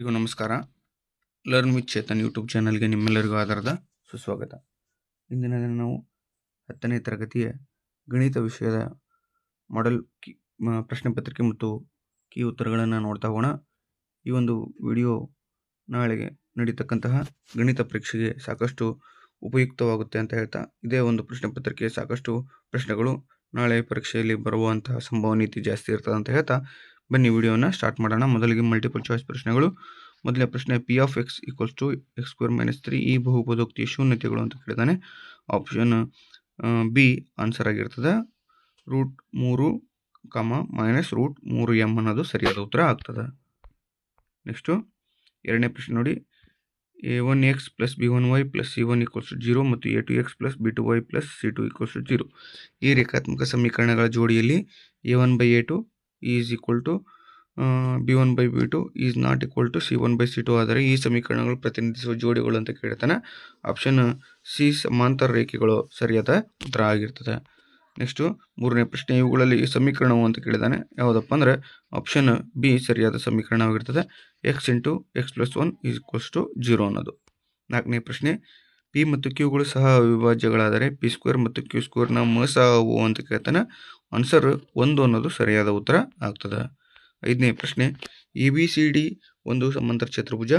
ಎಲ್ರಿಗೂ ನಮಸ್ಕಾರ. Learn with Chetan YouTube ಚಾನಲ್ಗೆ ನಿಮ್ಮೆಲ್ಲರಿಗೂ ಆಧಾರದ ಸುಸ್ವಾಗತ. ಇಂದಿನ ದಿನ ನಾವು 10ನೇ ತರಗತಿಯ ಗಣಿತ ವಿಷಯದ ಮಾಡೆಲ್ ಪ್ರಶ್ನೆ ಪತ್ರಿಕೆ ಮತ್ತು ಕೀ ಉತ್ತರಗಳನ್ನು ನೋಡ್ತಾ ಹೋಗೋಣ. ಈ ಒಂದು ವಿಡಿಯೋ ನಾಳೆಗೆ ನಡೀತಕ್ಕಂತಹ ಗಣಿತ ಪರೀಕ್ಷೆಗೆ ಸಾಕಷ್ಟು ಉಪಯುಕ್ತವಾಗುತ್ತೆ ಅಂತ ಹೇಳ್ತಾ, ಇದೇ ಒಂದು ಪ್ರಶ್ನೆ ಪತ್ರಿಕೆ ಸಾಕಷ್ಟು ಪ್ರಶ್ನೆಗಳು ನಾಳೆ ಪರೀಕ್ಷೆಯಲ್ಲಿ ಬರುವಂತಹ ಸಂಭವನೀಯತೆ ಜಾಸ್ತಿ ಇರ್ತದೆ ಅಂತ ಹೇಳ್ತಾ ಬನ್ನಿ ವಿಡಿಯೋನ ಸ್ಟಾರ್ಟ್ ಮಾಡೋಣ. ಮೊದಲಿಗೆ ಮಲ್ಟಿಪಲ್ ಚಾಯ್ಸ್ ಪ್ರಶ್ನೆಗಳು. ಮೊದಲನೇ ಪ್ರಶ್ನೆ, P of X equals to X square minus 3 ಈ ಬಹುಪದೋಕ್ತಿಯ ಶೂನ್ಯತೆಗಳು ಅಂತ ಕೇಳಿದಾನೆ. ಆಪ್ಷನ್ ಬಿ ಆನ್ಸರ್ ಆಗಿರ್ತದೆ. √3, ಮೈನಸ್ √3m ಅನ್ನೋದು ಸರಿಯಾದ ಉತ್ತರ ಆಗ್ತದೆ. ನೆಕ್ಸ್ಟು ಎರಡನೇ ಪ್ರಶ್ನೆ ನೋಡಿ, a1x plus b1y plus c1 equals to 0 ಮತ್ತು a2x plus b2y plus c2 equals to 0 ಈ ರೇಖಾತ್ಮಕ ಸಮೀಕರಣಗಳ ಜೋಡಿಯಲ್ಲಿ a1/a2 is equal to b1/b2 is not equal to c1/c2 ಆದರೆ ಈ ಸಮೀಕರಣಗಳು ಪ್ರತಿನಿಧಿಸುವ ಜೋಡಿಗಳು ಅಂತ ಕೇಳ್ತಾನೆ. ಆಪ್ಷನ್ ಸಿ ಸಮಾಂತರ ರೇಖೆಗಳು ಸರಿಯಾದ ಉತ್ತರ ಆಗಿರ್ತದೆ. ನೆಕ್ಸ್ಟು ಮೂರನೇ ಪ್ರಶ್ನೆ, ಇವುಗಳಲ್ಲಿ ಸಮೀಕರಣವು ಅಂತ ಕೇಳಿದಾನೆ. ಯಾವುದಪ್ಪ ಅಂದರೆ ಆಪ್ಷನ್ ಬಿ ಸರಿಯಾದ ಸಮೀಕರಣವಾಗಿರ್ತದೆ. x into x plus 1 is equals to 0 ಅನ್ನೋದು. ನಾಲ್ಕನೇ ಪ್ರಶ್ನೆ, ಪಿ ಮತ್ತು ಕ್ಯೂಗಳು ಸಹ ಅವಿಭಾಜ್ಯಗಳಾದರೆ ಪಿ ಸ್ಕ್ವೇರ್ ಮತ್ತು ಕ್ಯೂ ಸ್ಕ್ವೇರ್ನ ಸಹವು ಅಂತ ಕೇಳ್ತಾನೆ. ಆನ್ಸರ್ 1 ಅನ್ನೋದು ಸರಿಯಾದ ಉತ್ತರ ಆಗ್ತದೆ. ಐದನೇ ಪ್ರಶ್ನೆ, ಎ ಬಿ ಸಿ ಡಿ ಒಂದು ಸಮಾಂತರ ಚತುರ್ಭುಜ.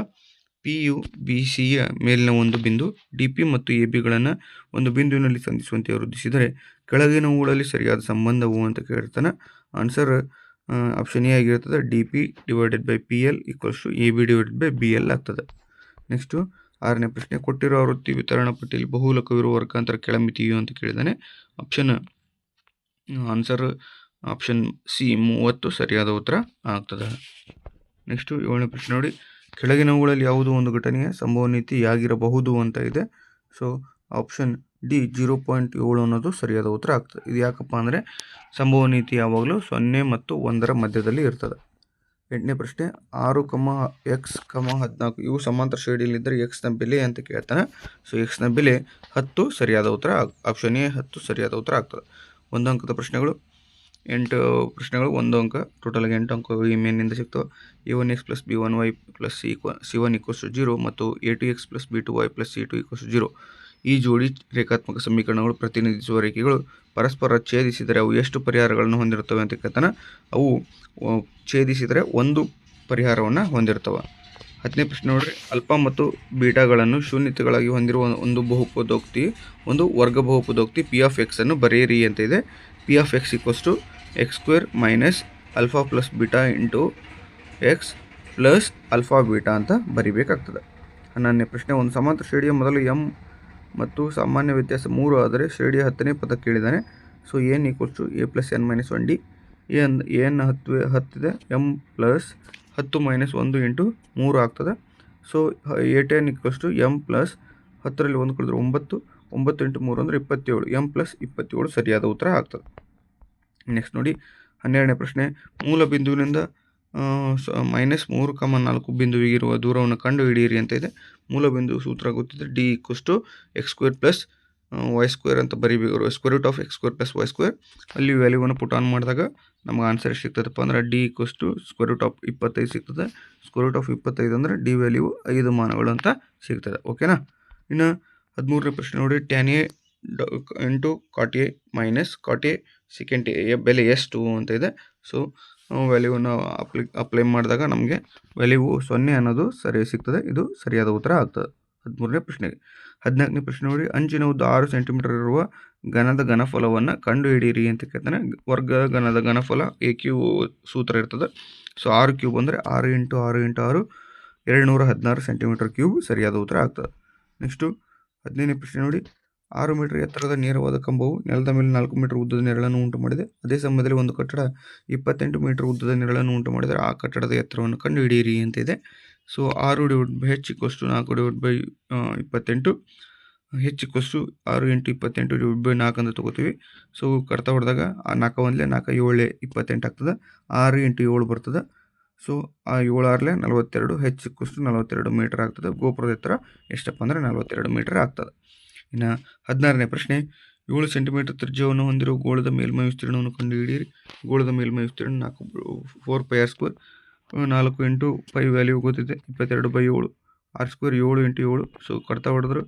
ಪಿ ಯು ಬಿ ಸಿಯ ಮೇಲಿನ ಒಂದು ಬಿಂದು ಡಿ ಪಿ ಮತ್ತು ಎ ಬಿಗಳನ್ನು ಒಂದು ಬಿಂದುವಿನಲ್ಲಿ ಸಂಧಿಸುವಂತೆ ವೃದ್ಧಿಸಿದರೆ ಕೆಳಗಿನವುಗಳಲ್ಲಿ ಸರಿಯಾದ ಸಂಬಂಧವು ಅಂತ ಕೇಳ್ತಾನೆ. ಆನ್ಸರ್ ಆಪ್ಷನ್ ಎ ಆಗಿರ್ತದೆ. D P divided by P L equals to A B divided by B L ಆಗ್ತದೆ. ನೆಕ್ಸ್ಟು ಆರನೇ ಪ್ರಶ್ನೆ, ಕೊಟ್ಟಿರೋ ಆವೃತ್ತಿ ವಿತರಣಾ ಪಟ್ಟಿಯಲ್ಲಿ ಬಹುಲಕವಿರುವ ವರ್ಗಾಂತರ ಕೆಳಮಿತಿಯು ಅಂತ ಕೇಳಿದಾನೆ. ಆನ್ಸರ್ ಆಪ್ಷನ್ ಸಿ 30 ಸರಿಯಾದ ಉತ್ತರ ಆಗ್ತದೆ. ನೆಕ್ಸ್ಟು ಏಳನೇ ಪ್ರಶ್ನೆ ನೋಡಿ, ಕೆಳಗಿನವುಗಳಲ್ಲಿ ಯಾವುದೋ ಒಂದು ಘಟನೆಯ ಸಂಭವನೀಯತೆಯಾಗಿರಬಹುದು ಅಂತ ಇದೆ. ಸೊ ಆಪ್ಷನ್ ಡಿ 0.7 ಅನ್ನೋದು ಸರಿಯಾದ ಉತ್ತರ ಆಗ್ತದೆ. ಇದು ಯಾಕಪ್ಪ ಅಂದರೆ ಸಂಭವನೀಯತೆ ಯಾವಾಗಲೂ 0 ಮತ್ತು 1ರ ಮಧ್ಯದಲ್ಲಿ ಇರ್ತದೆ. ಎಂಟನೇ ಪ್ರಶ್ನೆ, 6, x, 14 ಇವು ಸಮಾಂತರ ಶ್ರೇಣಿಯಲ್ಲಿದ್ದರೆ ಎಕ್ಸ್ನ ಬೆಲೆ ಅಂತ ಕೇಳ್ತಾನೆ. ಸೊ ಎಕ್ಸ್ನ ಬೆಲೆ 10 ಸರಿಯಾದ ಉತ್ತರ. ಆಪ್ಷನ್ ಎ 10 ಸರಿಯಾದ ಉತ್ತರ ಆಗ್ತದೆ. 1 ಅಂಕದ ಪ್ರಶ್ನೆಗಳು 8 ಪ್ರಶ್ನೆಗಳು 1 ಅಂಕ, ಟೋಟಲ್ಗೆ 8 ಅಂಕಗಳು ಈ ಮೇನಿಂದ ಸಿಗ್ತವೆ. a1x plus b1y plus c1 equals to 0 ಮತ್ತು a2x plus b2y plus c2 equals to 0 ಈ ಜೋಡಿ ರೇಖಾತ್ಮಕ ಸಮೀಕರಣಗಳು ಪ್ರತಿನಿಧಿಸುವ ರೇಖೆಗಳು ಪರಸ್ಪರ ಛೇದಿಸಿದರೆ ಅವು ಎಷ್ಟು ಪರಿಹಾರಗಳನ್ನು ಹೊಂದಿರುತ್ತವೆ ಅಂತ ಕೇಳ್ತಾನೆ. ಅವು ಛೇದಿಸಿದರೆ 1 ಪರಿಹಾರವನ್ನು ಹೊಂದಿರ್ತವೆ. 10ನೇ ಪ್ರಶ್ನೆ ನೋಡ್ರಿ, ಅಲ್ಫಾ ಮತ್ತು ಬೀಟಾಗಳನ್ನು ಶೂನ್ಯತೆಗಳಾಗಿ ಹೊಂದಿರುವ ಒಂದು ಬಹುಪದೋಕ್ತಿ, ಒಂದು ವರ್ಗ ಬಹುಪದೋಕ್ತಿ ಪಿ ಆಫ್ ಎಕ್ಸ್ ಅನ್ನು ಬರೆಯಿರಿ ಅಂತ ಇದೆ. P of X equals to X square minus alpha plus beta into X plus alpha beta ಅಂತ ಬರಿಬೇಕಾಗ್ತದೆ. 11ನೇ ಪ್ರಶ್ನೆ, ಒಂದು ಸಮಾಂತರ ಶ್ರೇಣಿಯ ಮೊದಲು ಎಮ್ ಮತ್ತು ಸಾಮಾನ್ಯ ವ್ಯತ್ಯಾಸ 3 ಆದರೆ ಶ್ರೇಣಿಯ 10ನೇ ಪದ ಕೇಳಿದ್ದಾನೆ. So n equals to a plus n minus 1 d. N 10 ಇದೆ, ಎಮ್ ಪ್ಲಸ್ 10 ಮೈನಸ್ 1 ಇಂಟು 3 ಆಗ್ತದೆ. So A10 equals to m plus 10ರಲ್ಲಿ 1 ಕಳೆದ್ರೆ 9, 9 ಇಂಟು 3 ಅಂದರೆ 27, ಎಮ್ ಪ್ಲಸ್ 27 ಸರಿಯಾದ ಉತ್ತರ ಆಗ್ತದೆ. ನೆಕ್ಸ್ಟ್ ನೋಡಿ 12ನೇ ಪ್ರಶ್ನೆ, ಮೂಲ ಬಿಂದುವಿನಿಂದ -3, 4 ಬಿಂದುವಿಗಿರುವ ದೂರವನ್ನು ಕಂಡು ಹಿಡಿಯಿರಿ ಅಂತ ಇದೆ. ಮೂಲ ಬಿಂದು ಸೂತ್ರ ಗೊತ್ತಿದೆ, D equals to X square plus Y square ಅಂತ ಬರೀಬೇಕು. Square root of X square plus Y square. ಅಲ್ಲಿ ವ್ಯಾಲ್ಯೂವನ್ನು ಪುಟ್ ಆನ್ ಮಾಡಿದಾಗ ನಮ್ಗೆ ಆನ್ಸರ್ ಎಷ್ಟು ಸಿಗ್ತದಪ್ಪ ಅಂದ್ರೆ D equals to square root of 25 ಸಿಗ್ತದೆ. ಸ್ಕ್ವೇರ್ ರೂಟ್ ಆಫ್ 25 ಅಂದರೆ ಡಿ ವ್ಯಾಲ್ಯೂ 5 ಮಾನಗಳು ಅಂತ ಸಿಗ್ತದೆ. ಓಕೆನಾ. ಇನ್ನು 13ನೇ ಪ್ರಶ್ನೆ ನೋಡಿ, tan A into cot A minus cot A second A ಬೆಲೆ ಎಷ್ಟು ಅಂತ ಇದೆ. ಸೊ ವ್ಯಾಲ್ಯೂವನ್ನು ಅಪ್ಲೈ ಮಾಡಿದಾಗ ನಮಗೆ ವ್ಯಾಲ್ಯೂ 0 ಅನ್ನೋದು ಸರಿ ಸಿಗ್ತದೆ. ಇದು ಸರಿಯಾದ ಉತ್ತರ ಆಗ್ತದೆ 13ನೇ ಪ್ರಶ್ನೆಗೆ. 14ನೇ ಪ್ರಶ್ನೆ ನೋಡಿ, ಅಂಚಿನ ಉದ್ದ 6 ಸೆಂಟಿಮೀಟರ್ ಇರುವ ಘನದ ಘನಫಲವನ್ನು ಕಂಡು ಹಿಡಿಯಿರಿ ಅಂತ ಕೇಳ್ತಾನೆ. ವರ್ಗ ಘನದ ಘನಫಲ ಎ ಕ್ಯೂ ಸೂತ್ರ ಇರ್ತದೆ. ಸೊ 6 ಕ್ಯೂಬ್ ಅಂದರೆ 6 ಇಂಟು 6 ಇಂಟು 6 216 ಸೆಂಟಿಮೀಟರ್ ಕ್ಯೂಬ್ ಸರಿಯಾದ ಉತ್ತರ ಆಗ್ತದೆ. ನೆಕ್ಸ್ಟು 15ನೇ ಪ್ರಶ್ನೆ ನೋಡಿ, 6 ಮೀಟರ್ ಎತ್ತರದ ನೇರವಾದ ಕಂಬವು ನೆಲದ ಮೇಲೆ 4 ಮೀಟರ್ ಉದ್ದದ ನೆರಳನ್ನು ಉಂಟು ಮಾಡಿದೆ. ಅದೇ ಸಮಯದಲ್ಲಿ ಒಂದು ಕಟ್ಟಡ 28 ಮೀಟರ್ ಉದ್ದದ ನೆರಳನ್ನು ಉಂಟು ಮಾಡಿದರೆ ಆ ಕಟ್ಟಡದ ಎತ್ತರವನ್ನು ಕಂಡು ಹಿಡಿಯಿರಿ ಅಂತ ಇದೆ. So 6 divide by h equals to 4 divide by 28, h equals to 6 into 28 divide by 4 ಅಂತ ತೊಗೋತೀವಿ. ಸೊ ಕಡ್ತಾ ಹೊಡೆದಾಗ 4 1 4 7 28 ಆಗ್ತದೆ. 6 ಇಂಟು 7 ಬರ್ತದೆ. So 7 6 42, h equals to 42 metre ಆಗ್ತದೆ. ಗೋಪುರದ ಎತ್ತರ ಎಷ್ಟಪ್ಪ ಅಂದರೆ 42 ಮೀಟರ್ ಆಗ್ತದೆ. ಇನ್ನು 16ನೇ ಪ್ರಶ್ನೆ, 7 ಸೆಂಟಿಮೀಟರ್ ತ್ರಿಜ್ಯವನ್ನು ಹೊಂದಿರುವ ಗೋಳದ ಮೇಲ್ಮೈ ವಿಸ್ತೀರ್ಣವನ್ನು ಕಂಡುಹಿಡಿಯಿರಿ. ಗೋಳದ ಮೇಲ್ಮೈ ವಿಸ್ತೀರ್ಣ 4 πr² 4 ಇಂಟು 5 ವ್ಯಾಲ್ಯೂ ಗೊತ್ತಿದೆ 22/7 r² 7 ಇಂಟು 7. ಸೊ ಕಡ್ತಾ ಹೊಡೆದ್ರೆ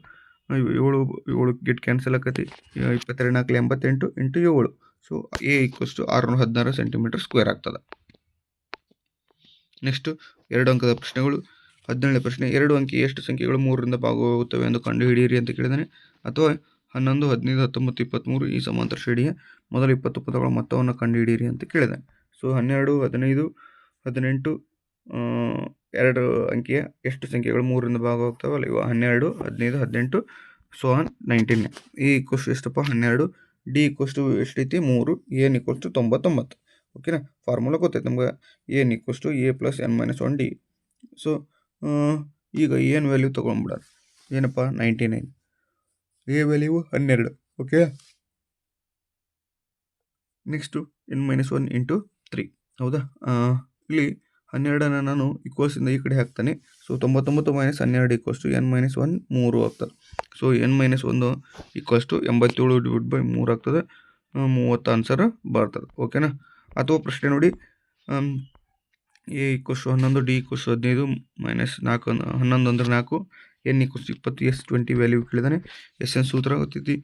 7 ಗೆಟ್ ಕ್ಯಾನ್ಸಲ್ ಆಕತಿ. 22 4 88 into 7. So A = 616 centimetre square ಆಗ್ತದೆ. ನೆಕ್ಸ್ಟ್ 2 ಅಂಕದ ಪ್ರಶ್ನೆಗಳು. 17ನೇ ಪ್ರಶ್ನೆ, 2 ಅಂಕಿ ಎಷ್ಟು ಸಂಖ್ಯೆಗಳು 3ರಿಂದ ಭಾಗವಾಗುತ್ತವೆ ಎಂದು ಕಂಡುಹಿಡಿಯಿರಿ ಅಂತ ಕೇಳಿದಾನೆ. ಅಥವಾ 11, 15, 19, 23 ಈ ಸಮಾಂತರ ಶ್ರೇಣಿಯ ಮೊದಲ 20 ಪದಗಳ ಮೊತ್ತವನ್ನು ಕಂಡುಹಿಡಿಯಿರಿ ಅಂತ ಕೇಳಿದಾನೆ. ಸೊ 12, 15, 18 2 ಅಂಕಿಯ ಎಷ್ಟು ಸಂಖ್ಯೆಗಳು 3ರಿಂದ ಭಾಗವಾಗ್ತಾವಲ್ಲ ಇವ 12, 15, 18 ಸೊ 19. A = ಎಷ್ಟಪ್ಪ 12, D = ಎಷ್ಟೈತಿ 3, N = 99. ಓಕೆನಾ. ಫಾರ್ಮುಲಾ ಗೊತ್ತೈತೆ ನಮ್ಗೆ, N = A + n - 1 D. So ಈಗ ಏನು ವ್ಯಾಲ್ಯೂ ತೊಗೊಂಡ್ಬಿಡೋದು ಏನಪ್ಪ 99. A value 12. Okay. Next n - 1 into 3. ಹೌದಾ. ಇಲ್ಲಿ 12ನ ನಾನು ಈಕ್ವಲ್ಸಿಂದ ಈ ಕಡೆ ಹಾಕ್ತಾನೆ. ಸೊ 99 - 12 n - 1 3 ಆಗ್ತದೆ. ಸೊ n - 1 = 87/3 ಆಗ್ತದೆ. 30 ಆನ್ಸರ್ ಬರ್ತದೆ. ಓಕೆನಾ. ಅಥವಾ ಪ್ರಶ್ನೆ ನೋಡಿ, A = 11, D = 15 -4 11 ಅಂದರೆ 4, N = 20, S 20 ವ್ಯಾಲ್ಯೂ ಕೇಳಿದಾನೆ. SN ಸೂತ್ರ ಗೊತ್ತೈತಿ.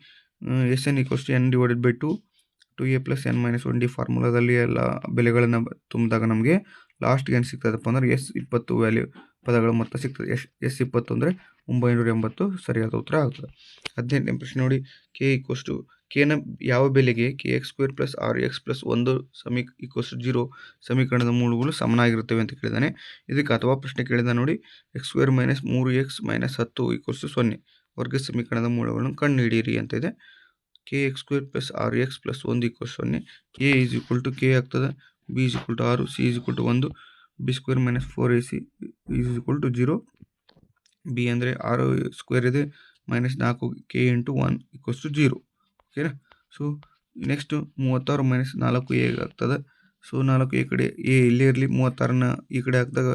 SN = n/2 2A + n - 1 D. ಫಾರ್ಮುಲಾದಲ್ಲಿ ಎಲ್ಲ ಬೆಲೆಗಳನ್ನು ತುಂಬಿದಾಗ ನಮಗೆ ಲಾಸ್ಟ್ಗೆ ಏನು ಸಿಗ್ತದಪ್ಪ ಅಂದ್ರೆ S 20 ವ್ಯಾಲ್ಯೂ ಪದಗಳ ಮೊತ್ತ ಸಿಗ್ತದೆ. S 20 ಅಂದರೆ 980 ಸರಿಯಾದ ಉತ್ತರ ಆಗ್ತದೆ. 18ನೇ ಪ್ರಶ್ನೆ ನೋಡಿ, Kನ ಯಾವ ಬೆಲೆಗೆ kx² + rx + 1 = 0 ಸಮೀಕರಣದ ಮೂಲಗಳು ಸಮನಾಗಿರುತ್ತವೆ ಅಂತ ಕೇಳಿದಾನೆ. ಇದಕ್ಕೆ ಅಥವಾ ಪ್ರಶ್ನೆ ಕೇಳಿದ ನೋಡಿ, x² - 3x - 10 = 0 ವರ್ಗ ಸಮೀಕರಣದ ಮೂಲಗಳನ್ನು ಕಂಡುಹಿಡಿಯಿರಿ ಅಂತ ಇದೆ. kx² + rx + 1 = 0. A = k ಆಗ್ತದೆ, B = 6, C = 1, b² - 4ac = 0. B ಅಂದರೆ 6² ಇದೆ -4k × 1 = 0. ಓಕೆನಾ. ಸೊ ನೆಕ್ಸ್ಟು 36 - 4a ಆಗ್ತದೆ. ಸೊ 4a ಕಡೆ A ಇಲ್ಲೇ ಇರಲಿ, 36ನ ಈ ಕಡೆ ಹಾಕಿದಾಗ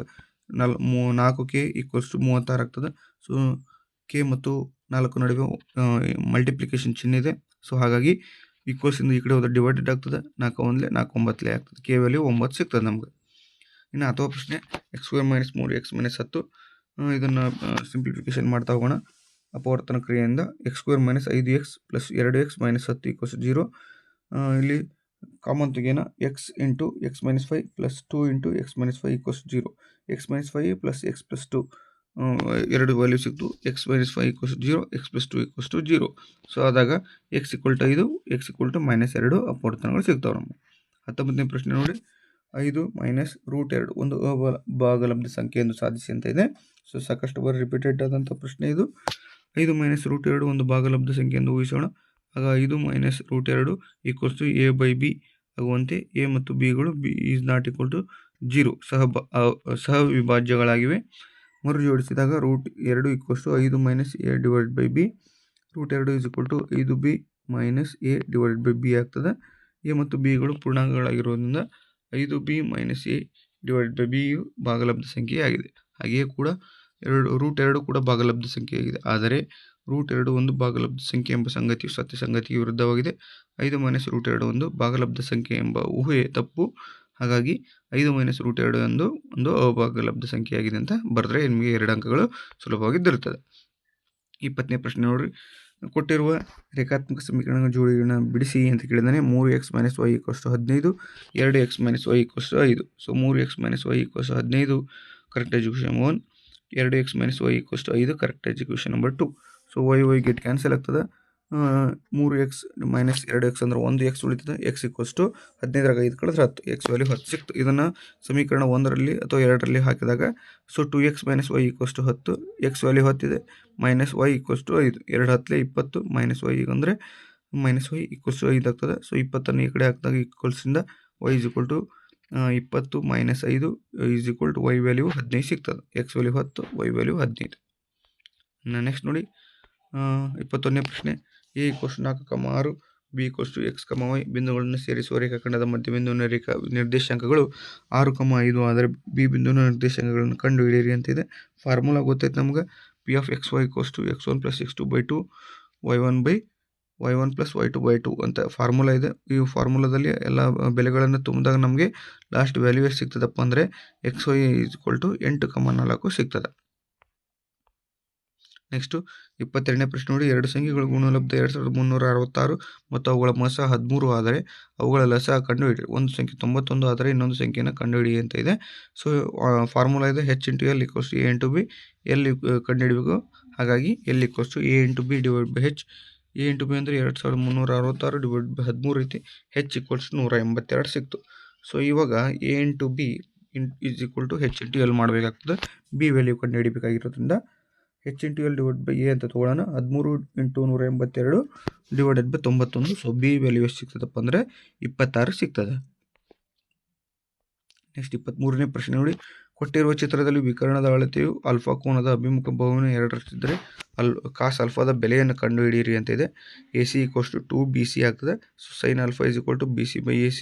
4k = 36 ಆಗ್ತದೆ. ಸೊ k ಮತ್ತು 4 ನಡುವೆ ಮಲ್ಟಿಪ್ಲಿಕೇಶನ್ ಚಿಹ್ನೆ ಇದೆ. ಸೊ ಹಾಗಾಗಿ ಈಕ್ವಲ್ಸಿಂದ ಈ ಕಡೆ ಹೋದ್ರೆ ಡಿವೈಡೆಡ್ ಆಗ್ತದೆ. 4 1 4 9 ಆಗ್ತದೆ. k ವ್ಯಾಲ್ಯೂ 9 ಸಿಗ್ತದೆ ನಮ್ಗೆ. ಇನ್ನು ಅಥವಾ ಪ್ರಶ್ನೆ, x² - 3x - 10 ಇದನ್ನು ಸಿಂಪ್ಲಿಫಿಕೇಶನ್ ಮಾಡ್ತಾ ಹೋಗೋಣ. ಅಪವರ್ತನ ಕ್ರಿಯೆಯಿಂದ x² - 5x + 2x - 10 = 0. ಇಲ್ಲಿ common ತೆಗೆಯೋಣ. x × x - 5 + 2 × x - 5 = 0. x - 5 + x + 2 ಎರಡು ವ್ಯಾಲ್ಯೂ ಸಿಕ್ತು. x - 5 = 0, x + 2 = 0. ಸೊ ಆದಾಗ x = 5, x = -2 ಅಪವರ್ತನಗಳು ಸಿಗ್ತಾವೆ ನಮಗೆ. 19ನೇ ಪ್ರಶ್ನೆ ನೋಡಿ, 5 - √2 ಒಂದು ಅಭಾಗಲಬ್ಧ ಸಂಖ್ಯೆ ಎಂದು ಸಾಧಿಸಿ ಅಂತ ಇದೆ. ಸೊ ಸಾಕಷ್ಟು ಬಾರಿ ರಿಪೀಟೆಡ್ ಆದಂಥ ಪ್ರಶ್ನೆ ಇದು. 5 - √2 ಒಂದು ಭಾಗಲಬ್ಧ ಸಂಖ್ಯೆ ಎಂದು ಊಹಿಸೋಣ. ಆಗ 5 - √2 = a/b ಆಗುವಂತೆ a ಮತ್ತು bಗಳು b ≠ 0 ಸಹವಿಭಾಜ್ಯಗಳಾಗಿವೆ. ಮರುಜೋಡಿಸಿದಾಗ √2 = 5 - a/b. √2 = 5b - a/b ಆಗ್ತದೆ. a ಮತ್ತು bಗಳು ಪೂರ್ಣಾಂಕಗಳಾಗಿರೋದ್ರಿಂದ 5b - a/b ಯು ಭಾಗಲಬ್ಧ ಸಂಖ್ಯೆಯಾಗಿದೆ. ಹಾಗೆಯೇ ಕೂಡ √2 ಕೂಡ ಭಾಗಲಬ್ಧ ಸಂಖ್ಯೆಯಾಗಿದೆ. ಆದರೆ √2 ಒಂದು ಭಾಗಲಬ್ಧ ಸಂಖ್ಯೆ ಎಂಬ ಸಂಗತಿಯು ಸತ್ಯ ಸಂಗತಿಗೆ ವಿರುದ್ಧವಾಗಿದೆ. 5 - √2 ಒಂದು ಭಾಗಲಬ್ಧ ಸಂಖ್ಯೆ ಎಂಬ ಊಹೆ ತಪ್ಪು. ಹಾಗಾಗಿ 5 - √2 ಒಂದು ಅಭಾಗಲಬ್ಧ ಸಂಖ್ಯೆಯಾಗಿದೆ ಅಂತ ಬರೆದ್ರೆ ನಿಮಗೆ 2 ಅಂಕಗಳು ಸುಲಭವಾಗಿ ದೊರೆಯುತ್ತದೆ. 20ನೇ ಪ್ರಶ್ನೆ ನೋಡ್ರಿ, ಕೊಟ್ಟಿರುವ ರೇಖಾತ್ಮಕ ಸಮೀಕರಣಗಳ ಜೋಡಿಗಳನ್ನ ಬಿಡಿಸಿ ಅಂತ ಕೇಳಿದಾನೆ. 3x - y = 15, 2x - y = 5. So 3x - y = 15 correct execution 1, 2x - y = 5 correct execution number 2. So y get cancel ಆಗ್ತದೆ. 3x - 2x ಅಂದ್ರೆ 1x ಉಳಿತದೆ. x = 15 5 ಕಳೆದ್ರೆ 10, x ವ್ಯಾಲ್ಯೂ 10 ಸಿಕ್ತು. ಇದನ್ನು ಸಮೀಕರಣ 1ರಲ್ಲಿ ಅಥವಾ 2ರಲ್ಲಿ ಹಾಕಿದಾಗ so 2x - y = 10, x value 10 ಇದೆ, -y = 5, 2 10 20 -y ಅಂದರೆ -y = 5 ಆಗ್ತದೆ. ಸೊ 20ನ್ನು ಈ ಕಡೆ ಹಾಕಿದಾಗ ಈಕ್ವಲ್ಸಿಂದ y = 20 - 5 = y ವ್ಯಾಲ್ಯೂ 15 ಸಿಗ್ತದೆ. x value 10, y value 15. Next ನೋಡಿ, 21ನೇ ಪ್ರಶ್ನೆ, a = 4, 6, b = x, y ಬಿಂದುಗಳನ್ನು ಸೇರಿಸುವ ರೇಖಾಖಂಡದ ಮಧ್ಯಬಿಂದುವಿನ ನಿರ್ದೇಶಾಂಕಗಳು 6, 5 ಆದರೆ b ಬಿಂದುವಿನ ನಿರ್ದೇಶಾಂಕಗಳನ್ನು ಕಂಡುಹಿಡಿಯಿರಿ ಅಂತಿದೆ. ಫಾರ್ಮುಲಾ ಗೊತ್ತೈತೆ ನಮ್ಗೆ. P(x y) = x1 + x2/2 y1/2 y1 plus y2 ಅಂತ ಫಾರ್ಮುಲಾ ಇದೆ. ಈ ಫಾರ್ಮುಲಾದಲ್ಲಿ ಎಲ್ಲ ಬೆಲೆಗಳನ್ನು ತುಂಬಿದಾಗ ನಮಗೆ ಲಾಸ್ಟ್ ವ್ಯಾಲ್ಯೂ ಎಷ್ಟು ಸಿಗ್ತದಪ್ಪ ಅಂದರೆ xy = 8,4 ಸಿಗ್ತದೆ. ನೆಕ್ಸ್ಟು 22ನೇ ಪ್ರಶ್ನೆ ನೋಡಿ. ಎರಡು ಸಂಖ್ಯೆಗಳು ಗುಣಲಬ್ಧ 2366 ಮತ್ತು ಅವುಗಳ ಮೊಸ 13 ಆದರೆ ಅವುಗಳ ಲಸ ಕಂಡುಹಿಡಿಯಿರಿ. ಒಂದು ಸಂಖ್ಯೆ 91 ಆದರೆ ಇನ್ನೊಂದು ಸಂಖ್ಯೆಯನ್ನು ಕಂಡುಹಿಡಿಯಿ ಅಂತ ಇದೆ. ಸೊ ಫಾರ್ಮುಲಾ ಇದೆ H × L = A × B. L ಕಂಡುಹಿಡಬೇಕು. ಹಾಗಾಗಿ L = A × B / H. A × B ಅಂದರೆ 2366 / 13 ಐತಿ. H = 182 ಸಿಕ್ತು. ಸೊ ಇವಾಗ A × B = H × L ಮಾಡಬೇಕಾಗ್ತದೆ. B ವ್ಯಾಲ್ಯೂ ಕಂಡುಹಿಡಿಬೇಕಾಗಿರೋದ್ರಿಂದ H × L / A ಅಂತ ತೊಗೊಳ್ಳೋಣ. 13 × 182 / 91. ಸೊ B ವ್ಯಾಲ್ಯೂ ಎಷ್ಟು ಸಿಗ್ತದಪ್ಪ ಅಂದರೆ 26 ಸಿಗ್ತದೆ. ನೆಕ್ಸ್ಟ್ 23ನೇ ಪ್ರಶ್ನೆ ನೋಡಿ. ಕೊಟ್ಟಿರುವ ಚಿತ್ರದಲ್ಲಿ ವಿಕರ್ಣದ ಅಳತೆಯು ಆಲ್ಫಾ ಕೋನದ ಅಭಿಮುಖ ಬಹುವಿನ 2ರಷ್ಟಿದ್ದರೆ ಕಾಸ್ ಆಲ್ಫಾದ ಬೆಲೆಯನ್ನು ಕಂಡುಹಿಡಿಯಿರಿ ಅಂತ ಇದೆ. AC = 2BC ಆಗ್ತದೆ. So sin α = BC/AC.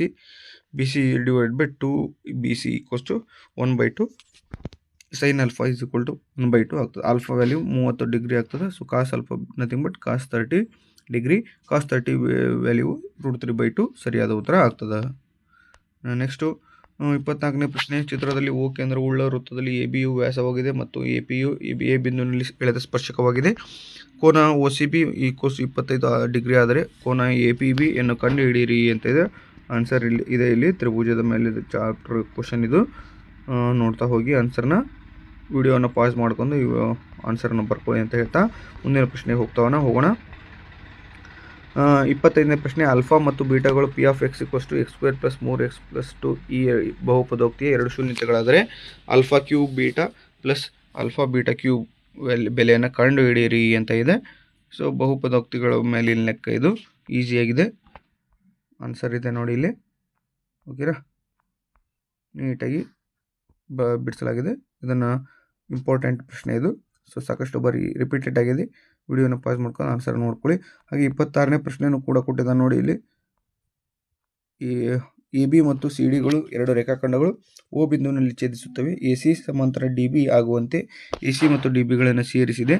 BC / 2BC = 1/2. sin α = 1/2 ಆಗ್ತದೆ. ಆಲ್ಫಾ ವ್ಯಾಲ್ಯೂ 30 ಡಿಗ್ರಿ ಆಗ್ತದೆ. So cos alpha nothing but cos 30 degree. Cos 30 value √3/2 ಸರಿಯಾದ ಉತ್ತರ ಆಗ್ತದೆ. ನೆಕ್ಸ್ಟು 24ನೇ ಪ್ರಶ್ನೆ. ಚಿತ್ರದಲ್ಲಿ O ಕೇಂದ್ರವುಳ್ಳ ವೃತ್ತದಲ್ಲಿ ABಯು ವ್ಯಾಸವಾಗಿದೆ ಮತ್ತು APಯು A ಬಿಂದುವಿನಲ್ಲಿ ಎಳೆದ ಸ್ಪರ್ಶಕವಾಗಿದೆ. ಕೋನ OCB = 25 ಡಿಗ್ರಿ ಆದರೆ ಕೋನ APB ಯನ್ನು ಕಂಡುಹಿಡಿಯಿರಿ ಅಂತ ಇದೆ. ಆನ್ಸರ್ ಇಲ್ಲಿ ತ್ರಿಭುಜದ ಮೇಲೆ ಚಾಪ್ಟರ್ ಕ್ವಶನ್ ಇದು. ನೋಡ್ತಾ ಹೋಗಿ ಆನ್ಸರ್ನ ವಿಡಿಯೋನ ಪಾಸ್ ಮಾಡ್ಕೊಂಡು ಆನ್ಸರ್ನ ಬರ್ಕೊಳ್ಳಿ ಅಂತ ಹೇಳ್ತಾ ಮುಂದಿನ ಪ್ರಶ್ನೆಗೆ ಹೋಗೋಣ. 25ನೇ ಪ್ರಶ್ನೆ. ಆಲ್ಫಾ ಮತ್ತು ಬೀಟಾಗಳು P of x = x² + 3x + 2 ಈ ಬಹುಪದೋಕ್ತಿಯ ಎರಡು ಶೂನ್ಯತೆಗಳಾದರೆ alpha cube beta plus alpha beta cube ಬೆಲೆಯನ್ನು ಕಂಡುಹಿಡಿಯಿರಿ ಅಂತ ಇದೆ. ಸೊ ಬಹುಪದೋಕ್ತಿಗಳ ಮೇಲಿನ ಲೆಕ್ಕ ಇದು ಈಸಿಯಾಗಿದೆ. ಆನ್ಸರ್ ಇದೆ ನೋಡಿ ಇಲ್ಲಿ. ಓಕೆನಾ, ನೀಟಾಗಿ ಬಿಡಿಸಲಾಗಿದೆ. ಇದನ್ನು ಇಂಪಾರ್ಟೆಂಟ್ ಪ್ರಶ್ನೆ ಇದು. ಸೊ ಸಾಕಷ್ಟು ಬಾರಿ ರಿಪೀಟೆಡ್ ಆಗಿದೆ. ವಿಡಿಯೋನ ಪಾಸ್ ಮಾಡ್ಕೊಂಡು ಆನ್ಸರ್ ನೋಡ್ಕೊಳ್ಳಿ. ಹಾಗೆ 26ನೇ ಪ್ರಶ್ನೆಯನ್ನು ಕೂಡ ಕೊಟ್ಟಿದ್ದಾನೆ ನೋಡಿ ಇಲ್ಲಿ. ಈ AB ಮತ್ತು CD ಎರಡು ರೇಖಾಖಂಡಗಳು O ಬಿಂದುವಿನಲ್ಲಿ ಛೇದಿಸುತ್ತವೆ. AC ಸಮಾಂತರ DB ಆಗುವಂತೆ AC ಮತ್ತು DBಗಳನ್ನು ಸೇರಿಸಿದೆ.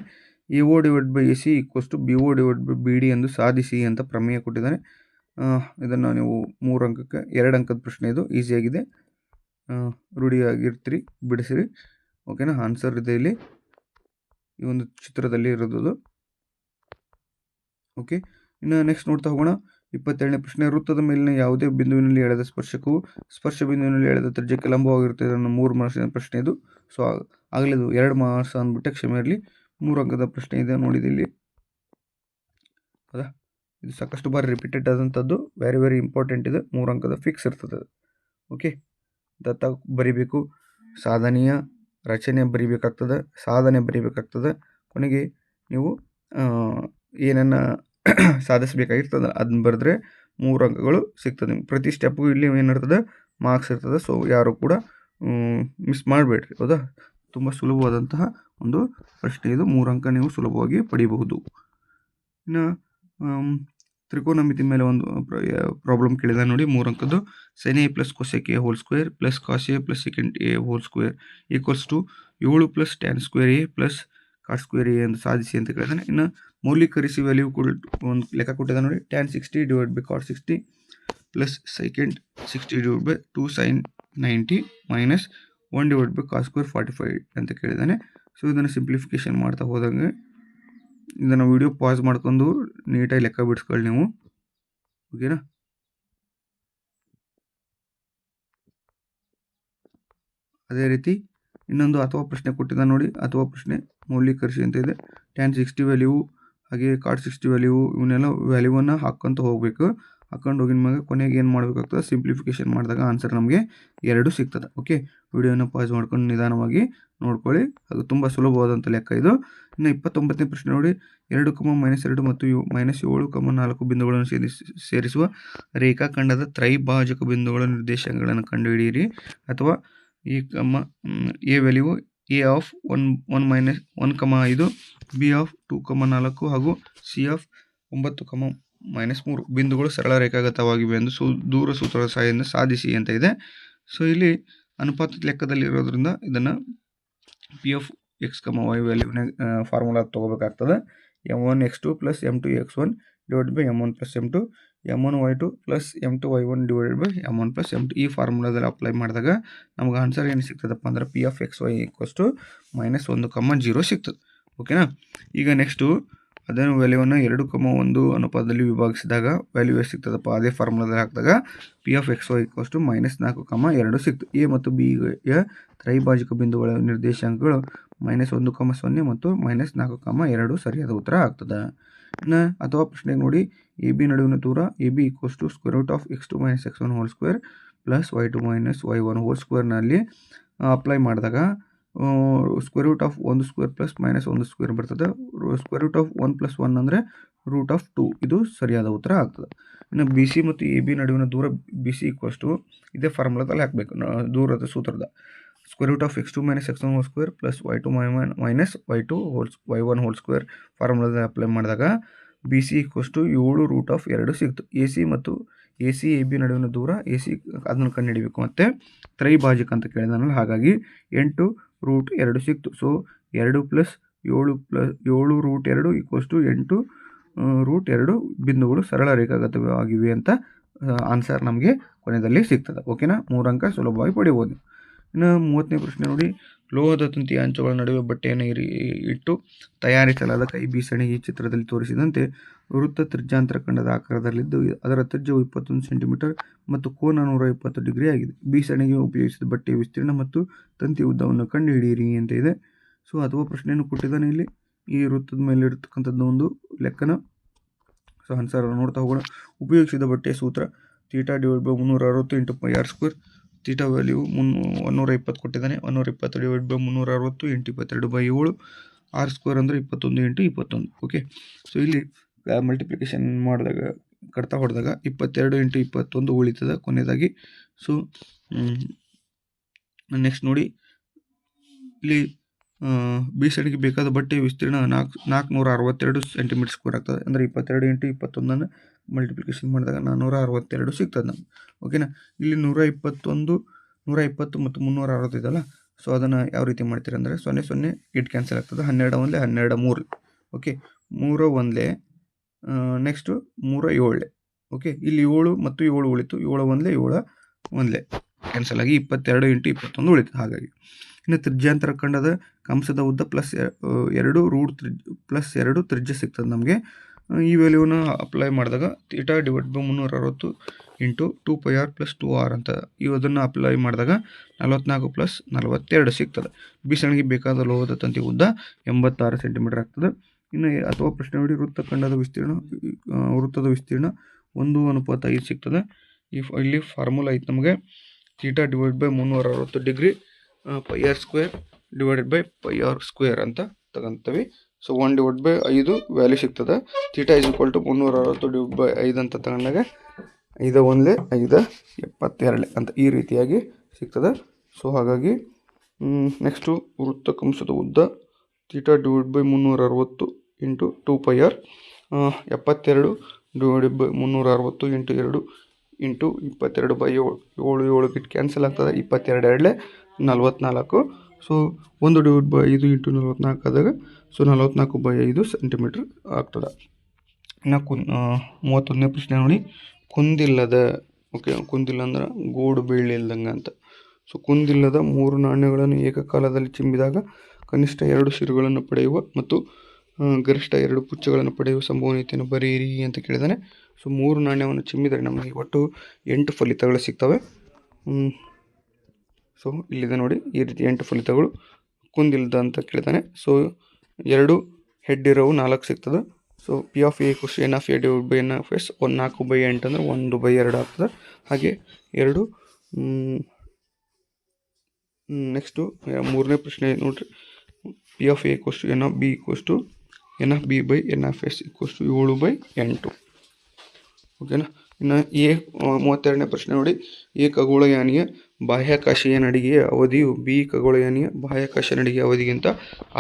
AO / AC = BO / BD ಎಂದು ಸಾಧಿಸಿ ಅಂತ ಪ್ರಮೇಯ ಕೊಟ್ಟಿದ್ದಾನೆ. ಇದನ್ನು ನೀವು 3 ಅಂಕಕ್ಕೆ 2 ಅಂಕದ ಪ್ರಶ್ನೆ ಇದು. ಈಸಿಯಾಗಿದೆ, ರೂಢಿಯಾಗಿರ್ತೀರಿ, ಬಿಡಿಸಿರಿ. ಓಕೆನಾ, ಆನ್ಸರ್ ಇದೆ ಇಲ್ಲಿ ಈ ಒಂದು ಚಿತ್ರದಲ್ಲಿ ಇರೋದು. ಓಕೆ, ಇನ್ನು ನೆಕ್ಸ್ಟ್ ನೋಡ್ತಾ ಹೋಗೋಣ. 27ನೇ ಪ್ರಶ್ನೆ. ವೃತ್ತದ ಮೇಲಿನ ಯಾವುದೇ ಬಿಂದುವಿನಲ್ಲಿ ಎಳೆದ ಸ್ಪರ್ಶಕವು ಸ್ಪರ್ಶ ಬಿಂದುವಿನಲ್ಲಿ ಎಳೆದ ತ್ರಿಜ್ಯಕ್ಕೆ ಲಂಬವಾಗಿರುತ್ತದೆ ಅನ್ನೋ 3 ಮಾರ್ಕ್ಸಿನ ಪ್ರಶ್ನೆ ಇದು. ಸೊ ಆಗಲೇ ಇದು 2 ಮಾರ್ಕ್ಸ್ ಅಂದ್ಬಿಟ್ಟೆ, ಕ್ಷಮೆ ಇರಲಿ. 3 ಅಂಕದ ಪ್ರಶ್ನೆ ಇದೆ ನೋಡಿದೆ ಇಲ್ಲಿ. ಹೌದಾ, ಇದು ಸಾಕಷ್ಟು ಬಾರಿ ರಿಪೀಟೆಡ್ ಆದಂಥದ್ದು. ವೆರಿ ಇಂಪಾರ್ಟೆಂಟ್ ಇದೆ. 3 ಅಂಕದ ಫಿಕ್ಸ್ ಇರ್ತದೆ. ಓಕೆ, ದತ್ತ ಬರಿಬೇಕು. ಸಾಧನೆಯ ರಚನೆ ಬರಿಬೇಕಾಗ್ತದೆ, ಸಾಧನೆ ಬರಿಬೇಕಾಗ್ತದೆ. ಕೊನೆಗೆ ನೀವು ಏನನ್ನು ಸಾಧಿಸಬೇಕಾಗಿರ್ತದೆ ಅದನ್ನ ಬರೆದ್ರೆ 3 ಅಂಕಗಳು ಸಿಗ್ತದೆ ನಿಮ್ಗೆ. ಪ್ರತಿ ಸ್ಟೆಪ್ಗೂ ಇಲ್ಲಿ ಏನಿರ್ತದೆ, ಮಾರ್ಕ್ಸ್ ಇರ್ತದೆ. ಸೊ ಯಾರು ಕೂಡ ಮಿಸ್ ಮಾಡಬೇಡ್ರಿ. ಹೌದಾ, ತುಂಬ ಸುಲಭವಾದಂತಹ ಒಂದು ಪ್ರಶ್ನೆ ಇದು. 3 ಅಂಕ ನೀವು ಸುಲಭವಾಗಿ ಪಡಿಬಹುದು. ಇನ್ನು ತ್ರಿಕೋನಮಿತಿ ಮೇಲೆ ಒಂದು ಪ್ರಾಬ್ಲಮ್ ಕೇಳಿದ ನೋಡಿ, 3 ಅಂಕದ್ದು. sin A + cosec A² + cos A + sec A² = 7 + tan² A + cos² A ಎಂದು ಸಾಧಿಸಿ ಅಂತ ಕೇಳಿದಾನೆ. ಇನ್ನು ಮೌಲ್ಯೀಕರಿಸಿ ವ್ಯಾಲ್ಯೂ ಒಂದು ಲೆಕ್ಕ ಕೊಟ್ಟಿದ್ದ ನೋಡಿ. tan 60 / cos 60 + sec 60 / 2 sin 90 - 1 / cos² 45 ಅಂತ ಕೇಳಿದ್ದಾನೆ. ಸೊ ಇದನ್ನು ಸಿಂಪ್ಲಿಫಿಕೇಶನ್ ಮಾಡ್ತಾ ಹೋದಂಗೆ ಇದನ್ನು ವಿಡಿಯೋ ಪಾಸ್ ಮಾಡ್ಕೊಂಡು ನೀಟಾಗಿ ಲೆಕ್ಕ ಬಿಡಿಸ್ಕೊಳ್ಳಿ ನೀವು. ಓಕೆನಾ, ಅದೇ ರೀತಿ ಇನ್ನೊಂದು ಅಥವಾ ಪ್ರಶ್ನೆ ಕೊಟ್ಟಿದ್ದ ನೋಡಿ. ಅಥವಾ ಪ್ರಶ್ನೆ ಮೌಲ್ಯೀಕರಿಸಿ ಅಂತ ಇದೆ. tan 60 ವ್ಯಾಲ್ಯೂ ಹಾಗೆ cos 60 ವ್ಯಾಲ್ಯೂ ಇವನ್ನೆಲ್ಲ ವ್ಯಾಲ್ಯೂವನ್ನು ಹಾಕ್ಕೊಂತ ಹೋಗಬೇಕು. ಹಾಕೊಂಡು ಹೋಗಿದ ಮ್ಯಾಗ ಕೊನೆಗೆ ಏನು ಮಾಡಬೇಕಾಗ್ತದೆ, ಸಿಂಪ್ಲಿಫಿಕೇಶನ್ ಮಾಡಿದಾಗ ಆನ್ಸರ್ ನಮಗೆ 2 ಸಿಗ್ತದೆ. ಓಕೆ, ವಿಡಿಯೋನ ಪಾಸ್ ಮಾಡ್ಕೊಂಡು ನಿಧಾನವಾಗಿ ನೋಡ್ಕೊಳ್ಳಿ. ಅದು ತುಂಬ ಸುಲಭವಾದಂಥ ಲೆಕ್ಕ ಇದು. ಇನ್ನು 29ನೇ ಪ್ರಶ್ನೆ ನೋಡಿ. 2, -2 ಮತ್ತು -7, 4 ಬಿಂದುಗಳನ್ನು ಸೇರಿಸುವ ರೇಖಾಖಂಡದ ತ್ರೈಭಾಜಕ ಬಿಂದುಗಳ ನಿರ್ದೇಶಾಂಕಗಳನ್ನು ಕಂಡುಹಿಡಿಯಿರಿ. ಅಥವಾ ಈ A value A of 1, -1, 5, B of 2, 4 ಹಾಗೂ C of 9, -3 ಬಿಂದುಗಳು ಸರಳ ರೇಖಾಗತವಾಗಿವೆ ಎಂದು ದೂರ ಸೂತ್ರದ ಸಹಾಯದಿಂದ ಸಾಧಿಸಿ ಅಂತ ಇದೆ. ಸೊ ಇಲ್ಲಿ ಅನುಪಾತದ ಲೆಕ್ಕದಲ್ಲಿ ಇರೋದ್ರಿಂದ ಇದನ್ನು P of x, y ವ್ಯಾಲ್ಯೂನ ಫಾರ್ಮುಲಾ ತೊಗೋಬೇಕಾಗ್ತದೆ. m1 x2 + m2 x1 divided by m1 plus m2 m1y2 plus m2y1 divided by m1 plus m2 ಈ ಫಾರ್ಮುಲಾದಲ್ಲಿ ಅಪ್ಲೈ ಮಾಡಿದಾಗ ನಮ್ಗೆ ಆನ್ಸರ್ ಏನು ಸಿಗ್ತದಪ್ಪ ಅಂದ್ರೆ P of X Y equals to -1,0 ಸಿಗ್ತದೆ. ಓಕೆನಾ. ಈಗ ನೆಕ್ಸ್ಟು ಅದನ್ನು ವ್ಯಾಲ್ಯೂವನ್ನು 2,1 ಅನುಪಾತದಲ್ಲಿ ವಿಭಾಗಿಸಿದಾಗ ವ್ಯಾಲ್ಯೂ ಎಷ್ಟು ಸಿಗ್ತದಪ್ಪ ಅದೇ ಫಾರ್ಮುಲಾದಲ್ಲಿ ಹಾಕಿದಾಗ P of X Y equals to -4,2 ಸಿಕ್ತು. ಎ ಮತ್ತು ಬಿ ಯ ತ್ರೈಭಾಜಿಕ ಬಿಂದುಗಳ ನಿರ್ದೇಶಾಂಕಗಳು -1,0 ಮತ್ತು -4,2 ಸರಿಯಾದ ಉತ್ತರ ಆಗ್ತದೆ. ಇನ್ನು ಅಥವಾ ಪ್ರಶ್ನೆಗೆ ನೋಡಿ, ಎ ಬಿ ನಡುವಿನ ದೂರ A B equals to √(x2 - x1) whole plus y2 - y1 whole ನಲ್ಲಿ ಅಪ್ಲೈ ಮಾಡಿದಾಗ √(1² ಪ್ಲಸ್ -1² ಬರ್ತದೆ. √(1 + 1) ಅಂದರೆ √2 ಇದು ಸರಿಯಾದ ಉತ್ತರ ಆಗ್ತದೆ. ಇನ್ನು ಬಿ ಸಿ ಮತ್ತು ಎ ಬಿ ನಡುವಿನ ದೂರ ಬಿ ಸಿ ಈಕ್ವಸ್ ಟು ಇದೇ ಫಾರ್ಮುಲಾದಲ್ಲಿ ಹಾಕಬೇಕು ದೂರದ ಸೂತ್ರದ √(x2 - x1) whole plus y2 - y1 whole ಫಾರ್ಮುಲಾದಲ್ಲಿ ಅಪ್ಲೈ ಮಾಡಿದಾಗ ಬಿ ಸಿ ಈಕ್ವಸ್ ಟು 7√2 ಸಿಕ್ತು. ಎ ಸಿ ಮತ್ತು ಎ ಸಿ ಎ ಬಿ ನಡುವಿನ ದೂರ ಎ ಸಿ ಅದನ್ನು ಕಂಡುಹಿಡಿಬೇಕು ಮತ್ತು ತ್ರೈಭಾಜಕ ಅಂತ ಕೇಳಿದಾನಲ್ಲ, ಹಾಗಾಗಿ 8√2 ಸಿಕ್ತು. ಸೊ 2 + 7√2 ಈಕ್ವಸ್ ಟು 8√2 ಬಿಂದುಗಳು ಸರಳ ರೇಖಾಗತವಾಗಿವೆ ಅಂತ ಆನ್ಸರ್ ನಮಗೆ ಕೊನೆಯಲ್ಲಿ ಸಿಗ್ತದೆ. ಓಕೆನಾ. 3 ಅಂಕ ಸುಲಭವಾಗಿ ಪಡೆಯಬಹುದು. ಇನ್ನು 30ನೇ ಪ್ರಶ್ನೆ ನೋಡಿ, ಲೋಹದ ತಂತಿಯ ಅಂಚುಗಳ ನಡುವೆ ಬಟ್ಟೆಯನ್ನು ಇಟ್ಟು ತಯಾರಿಸಲಾದ ಕೈ ಬೀಸಣಿಗೆ ಈ ಚಿತ್ರದಲ್ಲಿ ತೋರಿಸಿದಂತೆ ವೃತ್ತ ತ್ರಿಜ್ಯಾಂತರ ಖಂಡದ ಆಕಾರದಲ್ಲಿದ್ದು ಅದರ ತ್ರಿಜ್ಯವು 21 ಸೆಂಟಿಮೀಟರ್ ಮತ್ತು ಕೋನ 120 ಡಿಗ್ರಿ ಆಗಿದೆ. ಬೀಸಣಿಗೆ ಉಪಯೋಗಿಸಿದ ಬಟ್ಟೆಯ ವಿಸ್ತೀರ್ಣ ಮತ್ತು ತಂತಿ ಉದ್ದವನ್ನು ಕಂಡುಹಿಡಿಯಿರಿ ಅಂತ ಇದೆ. ಸೊ ಅಥವಾ ಪ್ರಶ್ನೆಯನ್ನು ಕೊಟ್ಟಿದ್ದಾನೆ ಇಲ್ಲಿ ಈ ವೃತ್ತದ ಮೇಲೆ ಇರತಕ್ಕಂಥದ್ದು ಒಂದು ಲೆಕ್ಕನ. ಸೊ ಆನ್ಸರ್ ನೋಡ್ತಾ ಹೋಗೋಣ. ಉಪಯೋಗಿಸಿದ ಬಟ್ಟೆಯ ಸೂತ್ರ θ/360 × πr². ಥೀಟಾ ವ್ಯಾಲ್ಯೂ 120 ಕೊಟ್ಟಿದ್ದಾನೆ. 120 / 360 × 22/7. r² ಅಂದರೆ 21 × 21. ಓಕೆ. ಸೊ ಇಲ್ಲಿ ಮಲ್ಟಿಪ್ಲಿಕೇಶನ್ ಮಾಡಿದಾಗ ಕಡ್ತಾ ಹೊಡೆದಾಗ 22 × 21 ಉಳಿತದೆ ಕೊನೆಯದಾಗಿ. ಸೊ ನೆಕ್ಸ್ಟ್ ನೋಡಿ, ಇಲ್ಲಿ ಬೀಸಣಿಗೆ ಬೇಕಾದ ಬಟ್ಟೆಯ ವಿಸ್ತೀರ್ಣ 462 ಸೆಂಟಿಮೀಟರ್² ಆಗ್ತದೆ. ಅಂದರೆ 22 × 21 ಮಲ್ಟಿಪ್ಲಿಕೇಶನ್ ಮಾಡಿದಾಗ 462 ಸಿಗ್ತದೆ ನಮ್ಗೆ. ಓಕೆನಾ. ಇಲ್ಲಿ 120 ಮತ್ತು 360 ಇದಲ್ಲ. ಸೊ ಅದನ್ನು ಯಾವ ರೀತಿ ಮಾಡ್ತೀರಿ ಅಂದರೆ 0 ಇಟ್ ಕ್ಯಾನ್ಸಲ್ ಆಗ್ತದೆ. 12 1 12 3. ಓಕೆ. 3 1 ನೆಕ್ಸ್ಟು 3 7. ಓಕೆ. ಇಲ್ಲಿ 7 ಮತ್ತು 7 ಉಳಿತು. 7 1 7 1 ಕ್ಯಾನ್ಸಲ್ ಆಗಿ 22 × 21 ಉಳಿತು. ಹಾಗಾಗಿ ಇನ್ನು ತ್ರಿಜ್ಯಾಂತರ ಖಂಡದ ಕಂಸದ ಉದ್ದ +2 ತ್ರಿಜ್ಯ ಸಿಗ್ತದೆ ನಮಗೆ. ಈ ವ್ಯಾಲ್ಯೂನ ಅಪ್ಲೈ ಮಾಡಿದಾಗ θ/360 × 2πr + 2r ಅಂತ ಅದನ್ನು ಅಪ್ಲೈ ಮಾಡಿದಾಗ 44 + 42 ಸಿಗ್ತದೆ. ಬೀಸಣಿಗೆ ಬೇಕಾದ ಲೋಹದ ತಂತಿ ಉದ್ದ 86 ಸೆಂಟಿಮೀಟರ್ ಆಗ್ತದೆ. ಇನ್ನು ಅಥವಾ ಪ್ರಶ್ನೆ ನೋಡಿ, ವೃತ್ತದ ವಿಸ್ತೀರ್ಣ 1:5 ಸಿಗ್ತದೆ. ಇಲ್ಲಿ ಫಾರ್ಮುಲಾ ಐತೆ ನಮಗೆ θ/360 ಡಿಗ್ರಿ πr² / πr² ಅಂತ ತಗೊಂತೀವಿ. ಸೊ 1/5 ವ್ಯಾಲ್ಯೂ ಸಿಗ್ತದೆ. θ = 360 / 5 ಅಂತ ತಗೊಂಡಾಗ 5 1 5 72 ಅಂತ ಈ ರೀತಿಯಾಗಿ ಸಿಗ್ತದೆ. ಸೊ ಹಾಗಾಗಿ ನೆಕ್ಸ್ಟು ವೃತ್ತ ಕಂಸದ ಉದ್ದ θ/360 × 2πr 72 / 360 × 2 × 22/7 7 ಗಿಟ್ ಕ್ಯಾನ್ಸಲ್ ಆಗ್ತದೆ. 22 44. ಸೊ 1/5 × 44 ಆದಾಗ ಸೊ 44/5 ಸೆಂಟಿಮೀಟರ್ ಆಗ್ತದೆ. ಇನ್ನು 31ನೇ ಪ್ರಶ್ನೆ ನೋಡಿ, ಕುಂದಿಲ್ಲದ. ಓಕೆ. ಕುಂದಿಲ್ಲ ಅಂದ್ರೆ ಗೂಡು ಬೀಳಿಲ್ದಂಗೆ ಅಂತ. ಸೊ ಕುಂದಿಲ್ಲದ 3 ನಾಣ್ಯಗಳನ್ನು ಏಕಕಾಲದಲ್ಲಿ ಚಿಮ್ಮಿದಾಗ ಕನಿಷ್ಠ 2 ಶಿರುಗಳನ್ನು ಪಡೆಯುವ ಮತ್ತು ಗರಿಷ್ಠ 2 ಪುಚ್ಚಗಳನ್ನು ಪಡೆಯುವ ಸಂಭವನೀಯತೆಯನ್ನು ಬರೆಯಿರಿ ಅಂತ ಕೇಳಿದ್ದಾನೆ. ಸೊ 3 ನಾಣ್ಯವನ್ನು ಚಿಮ್ಮಿದರೆ ನಮಗೆ ಒಟ್ಟು 8 ಫಲಿತಗಳು ಸಿಗ್ತವೆ. ಸೊ ಇಲ್ಲಿದೆ ನೋಡಿ, ಈ ರೀತಿ 8 ಫಲಿತಗಳು ಕುಂದಿಲ್ಲದ ಅಂತ ಕೇಳಿದ್ದಾನೆ. ಸೊ 2 ಹೆಡ್ ಇರೋವು 4 ಸಿಗ್ತದೆ. So P of A = n of A / n of S 4/8 ಅಂದರೆ 1/2 ಆಗ್ತದೆ. ಹಾಗೆ 2 ನೆಕ್ಸ್ಟು 3ನೇ ಪ್ರಶ್ನೆ ನೋಡ್ರಿ, P of A = n of B = n of B / n of S = 7/8. ಓಕೆನಾ. ಇನ್ನು 32ನೇ ಪ್ರಶ್ನೆ ನೋಡಿ, ಎ ಖಗೋಳಯಾನಿಯ ಬಾಹ್ಯಾಕಾಶೀಯ ನಡಿಗೆಯ ಅವಧಿಯು ಬಿ ಖಗೋಳಯಾನಿಯ ಬಾಹ್ಯಾಕಾಶ ನಡಿಗೆಯ ಅವಧಿಗಿಂತ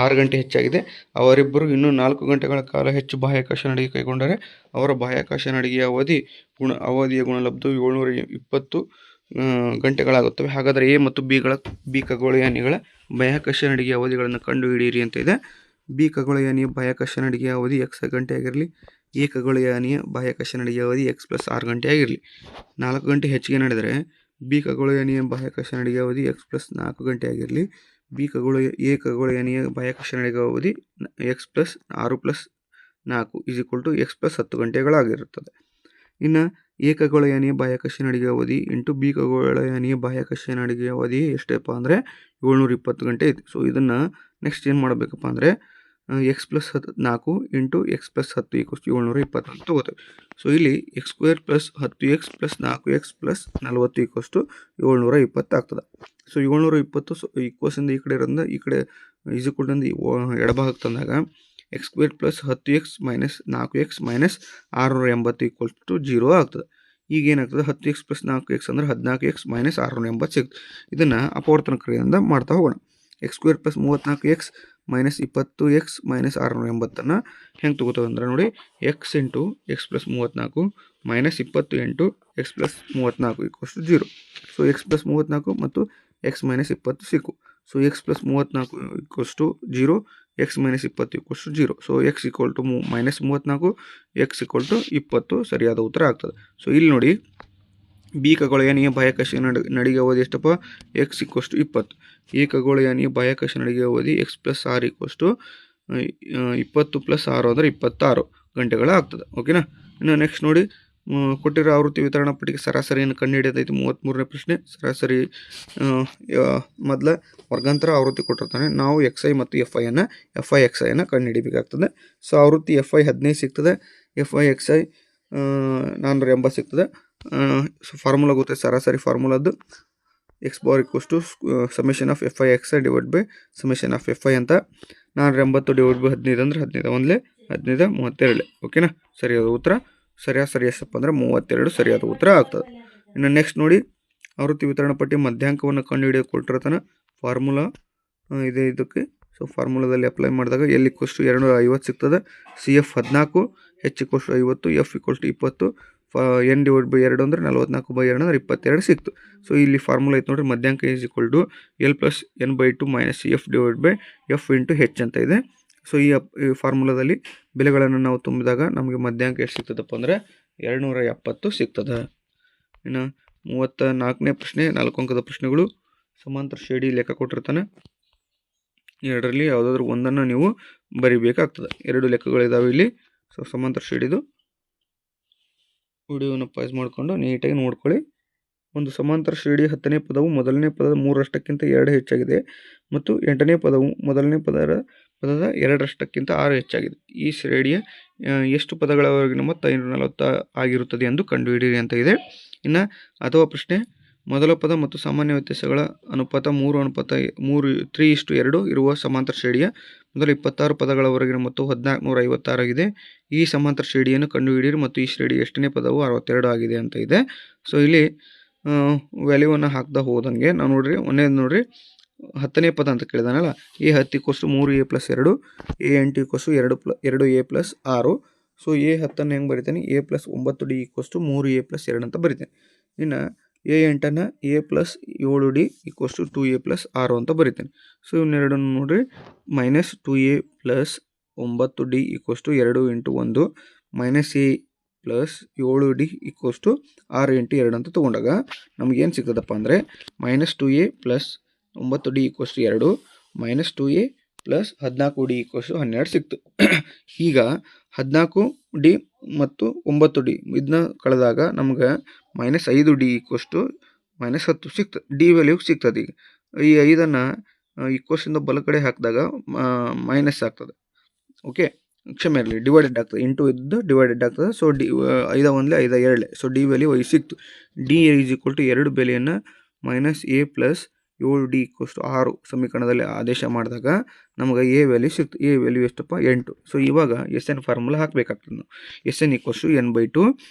6 ಗಂಟೆ ಹೆಚ್ಚಾಗಿದೆ. ಅವರಿಬ್ಬರು ಇನ್ನೂ 4 ಗಂಟೆಗಳ ಕಾಲ ಹೆಚ್ಚು ಬಾಹ್ಯಾಕಾಶ ನಡಿಗೆ ಕೈಗೊಂಡರೆ ಅವರ ಬಾಹ್ಯಾಕಾಶ ನಡಿಗೆಯ ಅವಧಿಯ ಗುಣಲಬ್ಧವು 720 ಗಂಟೆಗಳಾಗುತ್ತವೆ. ಹಾಗಾದರೆ ಎ ಮತ್ತು ಬಿ ಖಗೋಳಯಾನಿಗಳ ಬಾಹ್ಯಾಕಾಶ ನಡಿಗೆಯ ಅವಧಿಗಳನ್ನು ಕಂಡುಹಿಡಿಯಿರಿ ಅಂತ ಇದೆ. ಬಿ ಖಗೋಳಯಾನಿಯ ಬಾಹ್ಯಾಕಾಶ ನಡಿಗೆಯ ಅವಧಿ x ಗಂಟೆ ಆಗಿರಲಿ, ಖಗೋಳಯಾನಿಯ ಬಾಹ್ಯಾಕಾಶ ನಡೆಯುವ ಅವಧಿ x + 6 ಗಂಟೆ ಆಗಿರಲಿ. 4 ಗಂಟೆ ಹೆಚ್ಚಿಗೆ ನಡೆದರೆ ಬಿ ಖಗೋಳಯಾನಿಯ ಬಾಹ್ಯಾಕಾಶ ನಡೆಯುವ ಅವಧಿ x + 4 ಗಂಟೆ ಆಗಿರಲಿ. ಖಗೋಳಯಾನಿಯ ಬಾಹ್ಯಾಕಾಶ ನಡೆಯುವ ಅವಧಿ x + 6 + 4 = x + 10 ಗಂಟೆಗಳಾಗಿರುತ್ತದೆ. ಇನ್ನು ಖಗೋಳಯಾನಿಯ ಬಾಹ್ಯಾಕಾಶ ನಡೆಯುವ ಅವಧಿ ಇಂಟು ಬಿ ಖಗೋಳಯಾನಿಯ ಬಾಹ್ಯಾಕಾಶ ನಡೆಯುವ ಅವಧಿ ಎಷ್ಟಪ್ಪ ಅಂದರೆ 720 ಗಂಟೆ ಐತಿ. ಸೊ ಇದನ್ನು ನೆಕ್ಸ್ಟ್ ಏನು ಮಾಡಬೇಕಪ್ಪ ಅಂದರೆ x + 4 ಇಂಟು x + 10 = 720 ಅಂತ ತಗೋತೇವೆ. ಸೊ ಇಲ್ಲಿ x² + 10x + 4x + 40 = 720 ಆಗ್ತದೆ. ಸೊ 720 ಈಕ್ವಸಿಂದ ಈ ಕಡೆ ಇರೋದ್ರಿಂದ ಈ ಕಡೆ ಈಜುಕೊಟ್ಟಿಂದ ಎಡಭಾಗಕ್ಕೆ ತಂದಾಗ x² + 10x - 4x - 680 = 0 ಆಗ್ತದೆ. ಈಗ ಏನಾಗ್ತದೆ 10x + 4x ಅಂದರೆ 14x - 680 ಸಿಗ್ತದೆ. ಇದನ್ನು ಅಪವರ್ತನ ಕ್ರಿಯೆಯಿಂದ ಮಾಡ್ತಾ ಹೋಗೋಣ. x² + 34x - 20x - 680 ಹೆಂಗೆ ತಗೋತೇವೆ ಅಂದ್ರೆ ನೋಡಿ x × x + 34 - 20 × x + 34 = 0. So x + 34 ಮತ್ತು x - 20 ಸಿಕ್ಕು. So x + 34 = 0, x - 20 = 0. So x = -34, x = 20 ಸರಿಯಾದ ಉತ್ತರ ಆಗ್ತದೆ. ಸೊ ಇಲ್ಲಿ ನೋಡಿ ಬಿ ಖಗೋಳಯಾನಿಯ ಬಾಹ್ಯಾಕಾಶ ನಡೆಯುವ ಅವಧಿ ಎಷ್ಟಪ್ಪ x = 20. ಖಗೋಳಯಾನಿಯ ಬಾಹ್ಯಾಕಾಶ ನಡೆಯುವ ಅವಧಿ x + 6 = 20 + 6 ಅಂದರೆ 26 ಗಂಟೆಗಳಾಗ್ತದೆ. ಓಕೆನಾ. ಇನ್ನು ನೆಕ್ಸ್ಟ್ ನೋಡಿ ಕೊಟ್ಟಿರೋ ಆವೃತ್ತಿ ವಿತರಣಾ ಪಟ್ಟಿಗೆ ಸರಾಸರಿಯನ್ನು ಕಂಡುಹಿಡಿಯೋದೈತಿ. 33ನೇ ಪ್ರಶ್ನೆ. ಸರಾಸರಿ ಮೊದಲ ವರ್ಗಾಂತರ ಆವೃತ್ತಿ ಕೊಟ್ಟಿರ್ತಾನೆ. ನಾವು xi ಮತ್ತು FI/xi ಕಂಡುಹಿಡಿಬೇಕಾಗ್ತದೆ. ಸೊ ಆವೃತ್ತಿ FI 15 ಸಿಗ್ತದೆ, FI/xi 480 ಸಿಗ್ತದೆ. ಸೊ ಫಾರ್ಮುಲಾ ಗೊತ್ತೆ, ಸರಾಸರಿ ಫಾರ್ಮುಲಾದ್ದು x bar = summation of FI/xi / summation of FI ಅಂತ. 480 / 15 ಅಂದರೆ 15 1 32. ಓಕೆನಾ. ಸರಿಯಾದ ಉತ್ತರ ಸರಾಸರಿ ಎಷ್ಟಪ್ಪ ಅಂದರೆ 32 ಸರಿಯಾದ ಉತ್ತರ ಆಗ್ತದೆ. ಇನ್ನು ನೆಕ್ಸ್ಟ್ ನೋಡಿ ಆವೃತ್ತಿ ವಿತರಣಾ ಪಟ್ಟಿ ಮಧ್ಯಾಂಕವನ್ನು ಕಂಡುಹಿಡಿಯೋಕೆ ಕೊಟ್ಟಿರ್ತಾನೆ. ಫಾರ್ಮುಲಾ ಇದೆ ಇದಕ್ಕೆ. ಸೊ ಫಾರ್ಮುಲಾದಲ್ಲಿ ಅಪ್ಲೈ ಮಾಡಿದಾಗ L = 250 ಸಿಗ್ತದೆ, CF 14, H = 50, F = 20, N / 2 ಅಂದರೆ 44/2 ಅಂದರೆ 22 ಸಿಕ್ತು. ಸೊ ಇಲ್ಲಿ ಫಾರ್ಮುಲಾ ಐತೆ ನೋಡಿರಿ, ಮಧ್ಯಾಂಕ = L + N/2 - CF / F × H ಅಂತ ಇದೆ. ಸೊ ಈ ಫಾರ್ಮುಲಾದಲ್ಲಿ ಬೆಲೆಗಳನ್ನು ನಾವು ತುಂಬಿದಾಗ ನಮಗೆ ಮಧ್ಯಾಂಕ ಎಷ್ಟು ಸಿಗ್ತದಪ್ಪ ಅಂದರೆ 270 ಸಿಗ್ತದೆ. ಇನ್ನು 34ನೇ ಪ್ರಶ್ನೆ. 4 ಅಂಕದ ಪ್ರಶ್ನೆಗಳು. ಸಮಾಂತರ ಶ್ರೇಣಿ ಲೆಕ್ಕ ಕೊಟ್ಟಿರ್ತಾನೆ. ಎರಡರಲ್ಲಿ ಯಾವುದಾದ್ರೂ ಒಂದನ್ನು ನೀವು ಬರಿಬೇಕಾಗ್ತದೆ. 2 ಲೆಕ್ಕಗಳಿದ್ದಾವೆ ಇಲ್ಲಿ. ಸೊ ಸಮಾಂತರ ಶ್ರೇಣಿದು ವಿಡಿಯೋನ ಪಾಸ್ ಮಾಡಿಕೊಂಡು ನೀಟಾಗಿ ನೋಡ್ಕೊಳ್ಳಿ. ಒಂದು ಸಮಾಂತರ ಶ್ರೇಣಿಯ 10ನೇ ಪದವು ಮೊದಲನೇ ಪದದ 3ರಷ್ಟಕ್ಕಿಂತ 2 ಹೆಚ್ಚಾಗಿದೆ ಮತ್ತು 8ನೇ ಪದವು ಮೊದಲನೇ ಪದದ 2ರಷ್ಟಕ್ಕಿಂತ 6 ಹೆಚ್ಚಾಗಿದೆ. ಈ ಶ್ರೇಣಿಯ ಎಷ್ಟು ಪದಗಳವರೆಗಿನ ಮೊತ್ತ 540 ಆಗಿರುತ್ತದೆ ಎಂದು ಕಂಡುಹಿಡಿಯಿರಿ ಅಂತ ಇದೆ. ಇನ್ನು ಅಥವಾ ಪ್ರಶ್ನೆ. ಮೊದಲ ಪದ ಮತ್ತು ಸಾಮಾನ್ಯ ವ್ಯತ್ಯಾಸಗಳ ಅನುಪಾತ 3:2 ಇರುವ ಸಮಾಂತರ ಶ್ರೇಣಿಯ ಮೊದಲ 26 ಪದಗಳವರೆಗಿನ ಮೊತ್ತವು 1456 ಆಗಿದೆ. ಈ ಸಮಾಂತರ ಶ್ರೇಣಿಯನ್ನು ಕಂಡುಹಿಡಿಯಿರಿ ಮತ್ತು ಈ ಶ್ರೇಣಿಯ ಎಷ್ಟನೇ ಪದವು 62 ಆಗಿದೆ ಅಂತ ಇದೆ. ಸೊ ಇಲ್ಲಿ ವ್ಯಾಲ್ಯೂವನ್ನು ಹಾಕ್ತಾ ಹೋದಂಗೆ ನಾವು ನೋಡ್ರಿ, ಒಂದೇದು ನೋಡ್ರಿ 10ನೇ ಪದ ಅಂತ ಕೇಳಿದಾನಲ್ಲ. A10 = 3a + 2, A8 = 2a + 6. So A10 ಹೆಂಗೆ ಬರಿತೇನೆ, a + 9d = 3a + 2 ಅಂತ ಬರಿತೇನೆ. ಇನ್ನು A8 a + 7d = 2a + 6 ಅಂತ ಬರಿತೇನೆ. ಸೊ ಇವನ್ನೆರಡನ್ನು ನೋಡ್ರಿ, -2a + 9d = 2 × 1 - a + 7d = 6 × 2 ಅಂತ ತೊಗೊಂಡಾಗ ನಮಗೇನು ಸಿಗ್ತದಪ್ಪ ಅಂದರೆ -2a + 9d = 2 - 2a + 14d = 12 ಸಿಕ್ತು. ಈಗ 14d ಮತ್ತು 9d ಇದನ್ನ ಕಳೆದಾಗ ನಮ್ಗೆ -5d = -10 ಸಿಗ್ತದೆ. ಡಿ ವ್ಯಾಲ್ಯೂ ಸಿಗ್ತದೆ. ಈಗ ಈ 5ಅನ್ನು ಈಕ್ವಸಿಂದ ಬಲ ಕಡೆ ಹಾಕಿದಾಗ ಮೈನಸ್ ಆಗ್ತದೆ. ಓಕೆ, ಕ್ಷಮೆ ಇರಲಿ, ಡಿವೈಡೆಡ್ ಆಗ್ತದೆ. ಇಂಟು ಇದ್ದು ಡಿವೈಡೆಡ್ ಆಗ್ತದೆ. ಸೊ 5 1 5 2. ಸೊ ಡಿ ವ್ಯಾಲ್ಯೂ 5 ಸಿಕ್ತು. ಡಿ = 2 ಬೆಲೆಯನ್ನು -a + 7d = 6 ಸಮೀಕರಣದಲ್ಲಿ ಆದೇಶ ಮಾಡಿದಾಗ ನಮಗೆ ಎ ವ್ಯಾಲ್ಯೂ ಸಿಕ್ತು. ಎ ವ್ಯಾಲ್ಯೂ ಎಷ್ಟಪ್ಪ 8. ಸೊ ಇವಾಗ SN ಫಾರ್ಮುಲಾ ಹಾಕಬೇಕಾಗ್ತದೆ ನಾವು. SN = n/2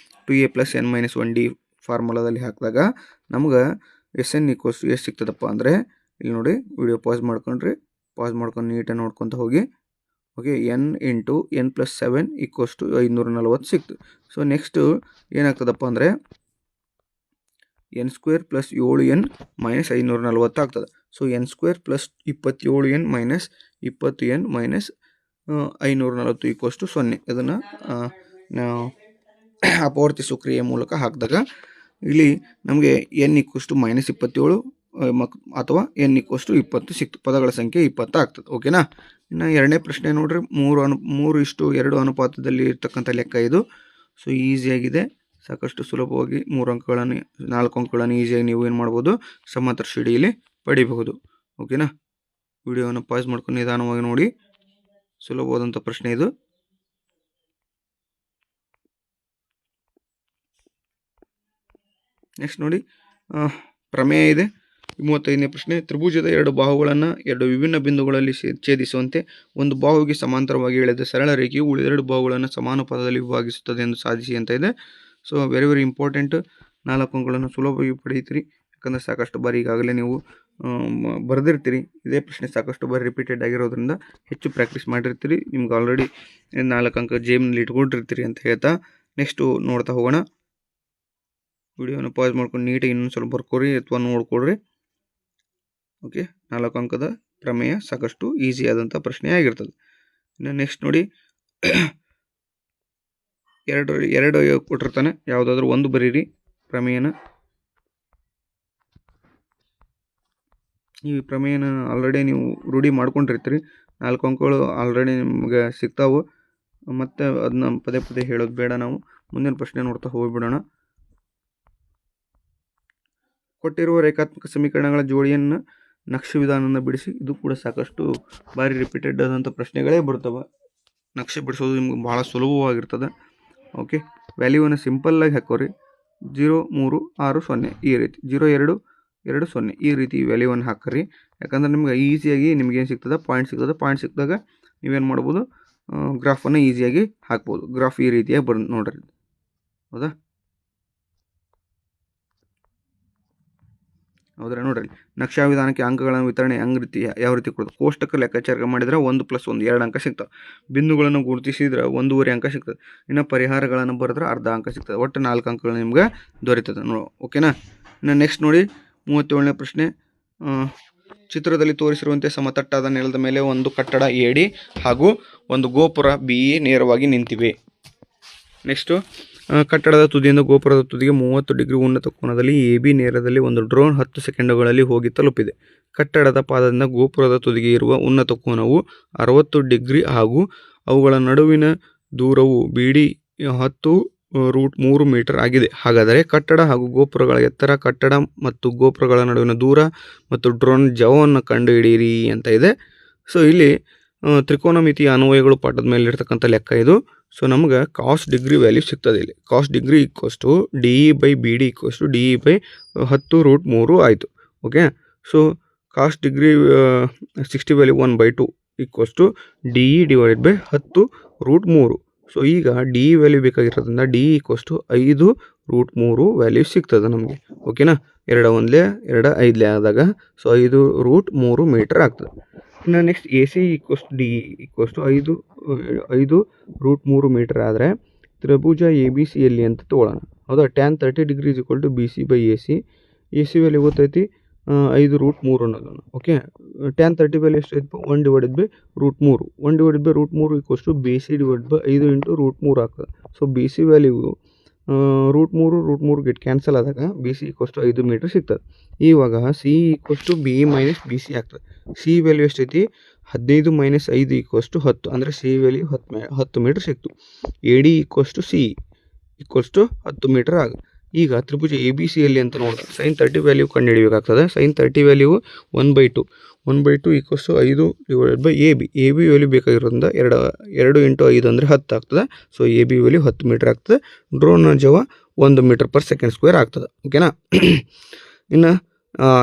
2a + n - 1d ಫಾರ್ಮುಲಾದಲ್ಲಿ ಹಾಕಿದಾಗ ನಮ್ಗೆ SN = ಎಷ್ಟು ಸಿಗ್ತದಪ್ಪ ಅಂದರೆ ಇಲ್ಲಿ ನೋಡಿ, ವಿಡಿಯೋ ಪಾಸ್ ಮಾಡ್ಕೊಂಡು ನೀಟಾಗಿ ನೋಡ್ಕೊತ ಹೋಗಿ. ಓಕೆ, n × n + 7 = 540 ಸಿಕ್ತು. ಸೊ ನೆಕ್ಸ್ಟು ಏನಾಗ್ತದಪ್ಪ ಅಂದರೆ n² + 7n - 540 ಆಗ್ತದೆ. So n² + 27n - 20n - 540 = 0. ಇದನ್ನು ಅಪವರ್ತಿಸುವ ಸುಕ್ರಿಯೆ ಮೂಲಕ ಹಾಕಿದಾಗ ಇಲ್ಲಿ ನಮಗೆ n=-27 ಅಥವಾ n=20 ಸಿಕ್ತು. ಪದಗಳ ಸಂಖ್ಯೆ 20 ಆಗ್ತದೆ. ಓಕೆನಾ. ಇನ್ನು ಎರಡನೇ ಪ್ರಶ್ನೆ ನೋಡ್ರಿ, 3:2 ಅನುಪಾತದಲ್ಲಿ ಇರ್ತಕ್ಕಂಥ ಲೆಕ್ಕ ಇದು. ಸೊ ಈಸಿಯಾಗಿದೆ, ಸಾಕಷ್ಟು ಸುಲಭವಾಗಿ 4 ಅಂಕಗಳನ್ನು ಈಸಿಯಾಗಿ ನೀವು ಏನು ಮಾಡ್ಬೋದು, ಸಮಾಂತರ ಶ್ರೇಣಿಯಲ್ಲಿ ಪಡಿಬಹುದು. ಓಕೆನಾ. ವಿಡಿಯೋವನ್ನು ಪಾಸ್ ಮಾಡ್ಕೊಂಡು ನಿಧಾನವಾಗಿ ನೋಡಿ, ಸುಲಭವಾದಂಥ ಪ್ರಶ್ನೆ ಇದು. ನೆಕ್ಸ್ಟ್ ನೋಡಿ, ಪ್ರಮೇಯ ಇದೆ. 35ನೇ ಪ್ರಶ್ನೆ, ತ್ರಿಭುಜದ 2 ಬಾಹುಗಳನ್ನು 2 ವಿಭಿನ್ನ ಬಿಂದುಗಳಲ್ಲಿ ಛೇದಿಸುವಂತೆ ಒಂದು ಬಾಹುವಿಗೆ ಸಮಾಂತರವಾಗಿ ಎಳೆದ ಸರಳ ರೇಖೆಯು ಉಳಿದೆರಡು ಬಾಹುಗಳನ್ನು ಸಮಾನುಪಾತದಲ್ಲಿ ವಿಭಾಗಿಸುತ್ತದೆ ಎಂದು ಸಾಧಿಸಿ ಅಂತ ಇದೆ. So very important. 4 ಅಂಕಗಳನ್ನು ಸುಲಭವಾಗಿ ಪಡೆಯುತ್ತೀರಿ, ಯಾಕಂದರೆ ಸಾಕಷ್ಟು ಬಾರಿ ಈಗಾಗಲೇ ನೀವು ಬರೆದಿರ್ತೀರಿ. ಇದೇ ಪ್ರಶ್ನೆ ಸಾಕಷ್ಟು ಬಾರಿ ರಿಪೀಟೆಡ್ ಆಗಿರೋದ್ರಿಂದ ಹೆಚ್ಚು ಪ್ರಾಕ್ಟೀಸ್ ಮಾಡಿರ್ತೀರಿ. ನಿಮ್ಗೆ ಆಲ್ರೆಡಿ 4 ಅಂಕ ಜೇಬ್ನಲ್ಲಿ ಇಟ್ಕೊಂಡಿರ್ತೀರಿ ಅಂತ ಹೇಳ್ತಾ ನೆಕ್ಸ್ಟು ನೋಡ್ತಾ ಹೋಗೋಣ. ವಿಡಿಯೋನ ಪಾಸ್ ಮಾಡ್ಕೊಂಡು ನೀಟಾಗಿ ಇನ್ನೊಂದು ಸ್ವಲ್ಪ ಬರ್ಕೋರಿ ಅಥವಾ ನೋಡ್ಕೊಡ್ರಿ. ಓಕೆ, 4 ಅಂಕದ ಪ್ರಮೇಯ ಸಾಕಷ್ಟು ಈಸಿ ಆದಂಥ ಪ್ರಶ್ನೆ ಆಗಿರ್ತದೆ. ಇನ್ನು ನೆಕ್ಸ್ಟ್ ನೋಡಿ, ಎರಡು ಕೊಟ್ಟಿರ್ತಾನೆ, ಯಾವುದಾದ್ರೂ ಒಂದು ಬರೀರಿ ಪ್ರಮೇಯನ. ಈ ಪ್ರಮೇಯನ ಆಲ್ರೆಡಿ ನೀವು ರೂಢಿ ಮಾಡ್ಕೊಂಡಿರ್ತೀರಿ. 4 ಅಂಕಗಳು ಆಲ್ರೆಡಿ ನಿಮ್ಗೆ ಸಿಗ್ತಾವೆ, ಮತ್ತು ಅದನ್ನ ಪದೇ ಪದೇ ಹೇಳೋದು ಬೇಡ. ನಾವು ಮುಂದಿನ ಪ್ರಶ್ನೆ ನೋಡ್ತಾ ಹೋಗಿಬಿಡೋಣ. ಕೊಟ್ಟಿರುವ ರೇಖಾತ್ಮಕ ಸಮೀಕರಣಗಳ ಜೋಡಿಯನ್ನು ನಕ್ಷೆ ವಿಧಾನದಿಂದ ಬಿಡಿಸಿ. ಇದು ಕೂಡ ಸಾಕಷ್ಟು ಬಾರಿ ರಿಪೀಟೆಡ್ ಆದಂಥ ಪ್ರಶ್ನೆಗಳೇ ಬರ್ತವೆ. ನಕ್ಷೆ ಬಿಡಿಸೋದು ನಿಮ್ಗೆ ಭಾಳ ಸುಲಭವಾಗಿರ್ತದೆ. ಓಕೆ, ವ್ಯಾಲ್ಯೂವನ್ನು ಸಿಂಪಲ್ಲಾಗಿ ಹಾಕೋರಿ. 0, 3, 6, 0 ಈ ರೀತಿ, 0, 2, 2, 0 ಈ ರೀತಿ ವ್ಯಾಲ್ಯೂವನ್ನು ಹಾಕ್ರಿ. ಯಾಕಂದ್ರೆ ನಿಮ್ಗೆ ಈಸಿಯಾಗಿ ನಿಮ್ಗೇನು ಸಿಗ್ತದೆ, ಪಾಯಿಂಟ್ ಸಿಗ್ತದೆ. ಪಾಯಿಂಟ್ ಸಿಕ್ಕಿದಾಗ ನೀವೇನು ಮಾಡ್ಬೋದು, ಗ್ರಾಫನ್ನು ಈಸಿಯಾಗಿ ಹಾಕ್ಬೋದು. ಗ್ರಾಫ್ ಈ ರೀತಿಯಾಗಿ ಬಂದು ನೋಡ್ರಿ, ಹೌದಾ ನೋಡ್ರಿ. ನಕ್ಷಾ ವಿಧಾನಕ್ಕೆ ಅಂಕಗಳ ವಿತರಣೆ ಯಾವ ರೀತಿ ಕೊಡೋದು? ಕೋಷ್ಟಕ ಲೆಕ್ಕಾಚಾರ ಮಾಡಿದ್ರೆ 1 + 1 2 ಅಂಕ ಸಿಗ್ತವೆ. ಬಿಂದುಗಳನ್ನು ಗುರುತಿಸಿದ್ರೆ 1.5 ಅಂಕ ಸಿಗ್ತದೆ. ಇನ್ನು ಪರಿಹಾರಗಳನ್ನು ಬರೆದ್ರೆ ಅರ್ಧ ಅಂಕ ಸಿಗ್ತದೆ. ಒಟ್ಟು 4 ಅಂಕಗಳು ನಿಮ್ಗೆ ದೊರೀತದೆ. ಓಕೆನಾ. ಇನ್ನು ನೆಕ್ಸ್ಟ್ ನೋಡಿ, 37ನೇ ಪ್ರಶ್ನೆ, ಚಿತ್ರದಲ್ಲಿ ತೋರಿಸಿರುವಂತೆ ಸಮತಟ್ಟಾದ ನೆಲದ ಮೇಲೆ ಒಂದು ಕಟ್ಟಡ AD ಹಾಗೂ ಒಂದು ಗೋಪುರ BE ನೇರವಾಗಿ ನಿಂತಿವೆ. ನೆಕ್ಸ್ಟು, ಕಟ್ಟಡದ ತುದಿಯಿಂದ ಗೋಪುರದ ತುದಿಗೆ 30 ಡಿಗ್ರಿ ಉನ್ನತ ಕೋನದಲ್ಲಿ AB ನೇರದಲ್ಲಿ ಒಂದು ಡ್ರೋನ್ 10 ಸೆಕೆಂಡುಗಳಲ್ಲಿ ಹೋಗಿ ತಲುಪಿದೆ. ಕಟ್ಟಡದ ಪಾದದಿಂದ ಗೋಪುರದ ತುದಿಗೆ ಇರುವ ಉನ್ನತ ಕೋನವು 60 ಡಿಗ್ರಿ ಹಾಗೂ ಅವುಗಳ ನಡುವಿನ ದೂರವು BD 10√3 ಮೀಟರ್ ಆಗಿದೆ. ಹಾಗಾದರೆ ಕಟ್ಟಡ ಹಾಗೂ ಗೋಪುರಗಳ ಎತ್ತರ, ಕಟ್ಟಡ ಮತ್ತು ಗೋಪುರಗಳ ನಡುವಿನ ದೂರ ಮತ್ತು ಡ್ರೋನ್ ಜವವನ್ನು ಕಂಡುಹಿಡಿಯಿರಿ ಅಂತ ಇದೆ. ಸೊ ಇಲ್ಲಿ ತ್ರಿಕೋನಮಿತಿಯ ಅನ್ವಯಗಳು ಪಾಠದ ಮೇಲೆ ಇರ್ತಕ್ಕಂಥ ಲೆಕ್ಕ ಇದು. ಸೊ ನಮ್ಗೆ ಕಾಸ್ ಡಿಗ್ರಿ ವ್ಯಾಲ್ಯೂ ಸಿಗ್ತದೆ. ಇಲ್ಲಿ ಕಾಸ್ ಡಿಗ್ರಿ DE/BD DE/10√3 ಆಯಿತು. Okay, so cos degree 60 value 1/2 DE/10√3. So ಈಗ DE ವ್ಯಾಲ್ಯೂ ಬೇಕಾಗಿರೋದ್ರಿಂದ DE 5√3 ವ್ಯಾಲ್ಯೂ ಸಿಗ್ತದೆ ನಮಗೆ. ಓಕೆನಾ. 2 1 2 5 ಆದಾಗ ಸೊ 5√3 ಮೀಟರ್ ಆಗ್ತದೆ. ಇನ್ನು ನೆಕ್ಸ್ಟ್ AC DE 5√3 ಮೀಟರ್ ಆದರೆ ತ್ರಿಭುಜ ABCಯಲ್ಲಿ ಅಂತ ತೊಗೊಳ್ಳೋಣ. ಹೌದಾ. tan 30 degree BC/AC. AC value ಗೊತ್ತೈತಿ 5√3 ಅನ್ನೋದನ್ನು. ಓಕೆ, tan 30 ವ್ಯಾಲ್ಯೂ ಎಷ್ಟು ಐತಿ? 1/√3. 1/√3 BC/5 × √3 ಆಗ್ತದೆ. So BC value √3 get cancel ಆದಾಗ BC 5 ಮೀಟರ್ ಸಿಗ್ತದೆ. ಇವಾಗ CE BE - BC ಆಗ್ತದೆ. C ವ್ಯಾಲ್ಯೂ ಎಷ್ಟೈತಿ? 15 - 5 = 10. ಅಂದರೆ C ವ್ಯಾಲ್ಯೂ 10 ಮೀಟರ್ ಸಿಕ್ತು. AD CE 10 ಮೀಟರ್ ಆಗ. ಈಗ ತ್ರಿಭುಜ ABCಯಲ್ಲಿ ಅಂತ ನೋಡಿದ್ರೆ sin 30 ವ್ಯಾಲ್ಯೂ ಕಂಡುಹಿಡಿಯಬೇಕಾಗ್ತದೆ. sin 30 value 1/2 = 5/AB. AB value ಬೇಕಾಗಿರೋದ್ರಿಂದ 2 × 5 ಅಂದರೆ 10 ಆಗ್ತದೆ. ಸೊ AB ವ್ಯಾಲ್ಯೂ 10 ಮೀಟರ್ ಆಗ್ತದೆ. ಡ್ರೋನ್ನ ಜವ 1 ಮೀಟರ್/s² ಆಗ್ತದೆ. ಓಕೆನಾ. ಇನ್ನು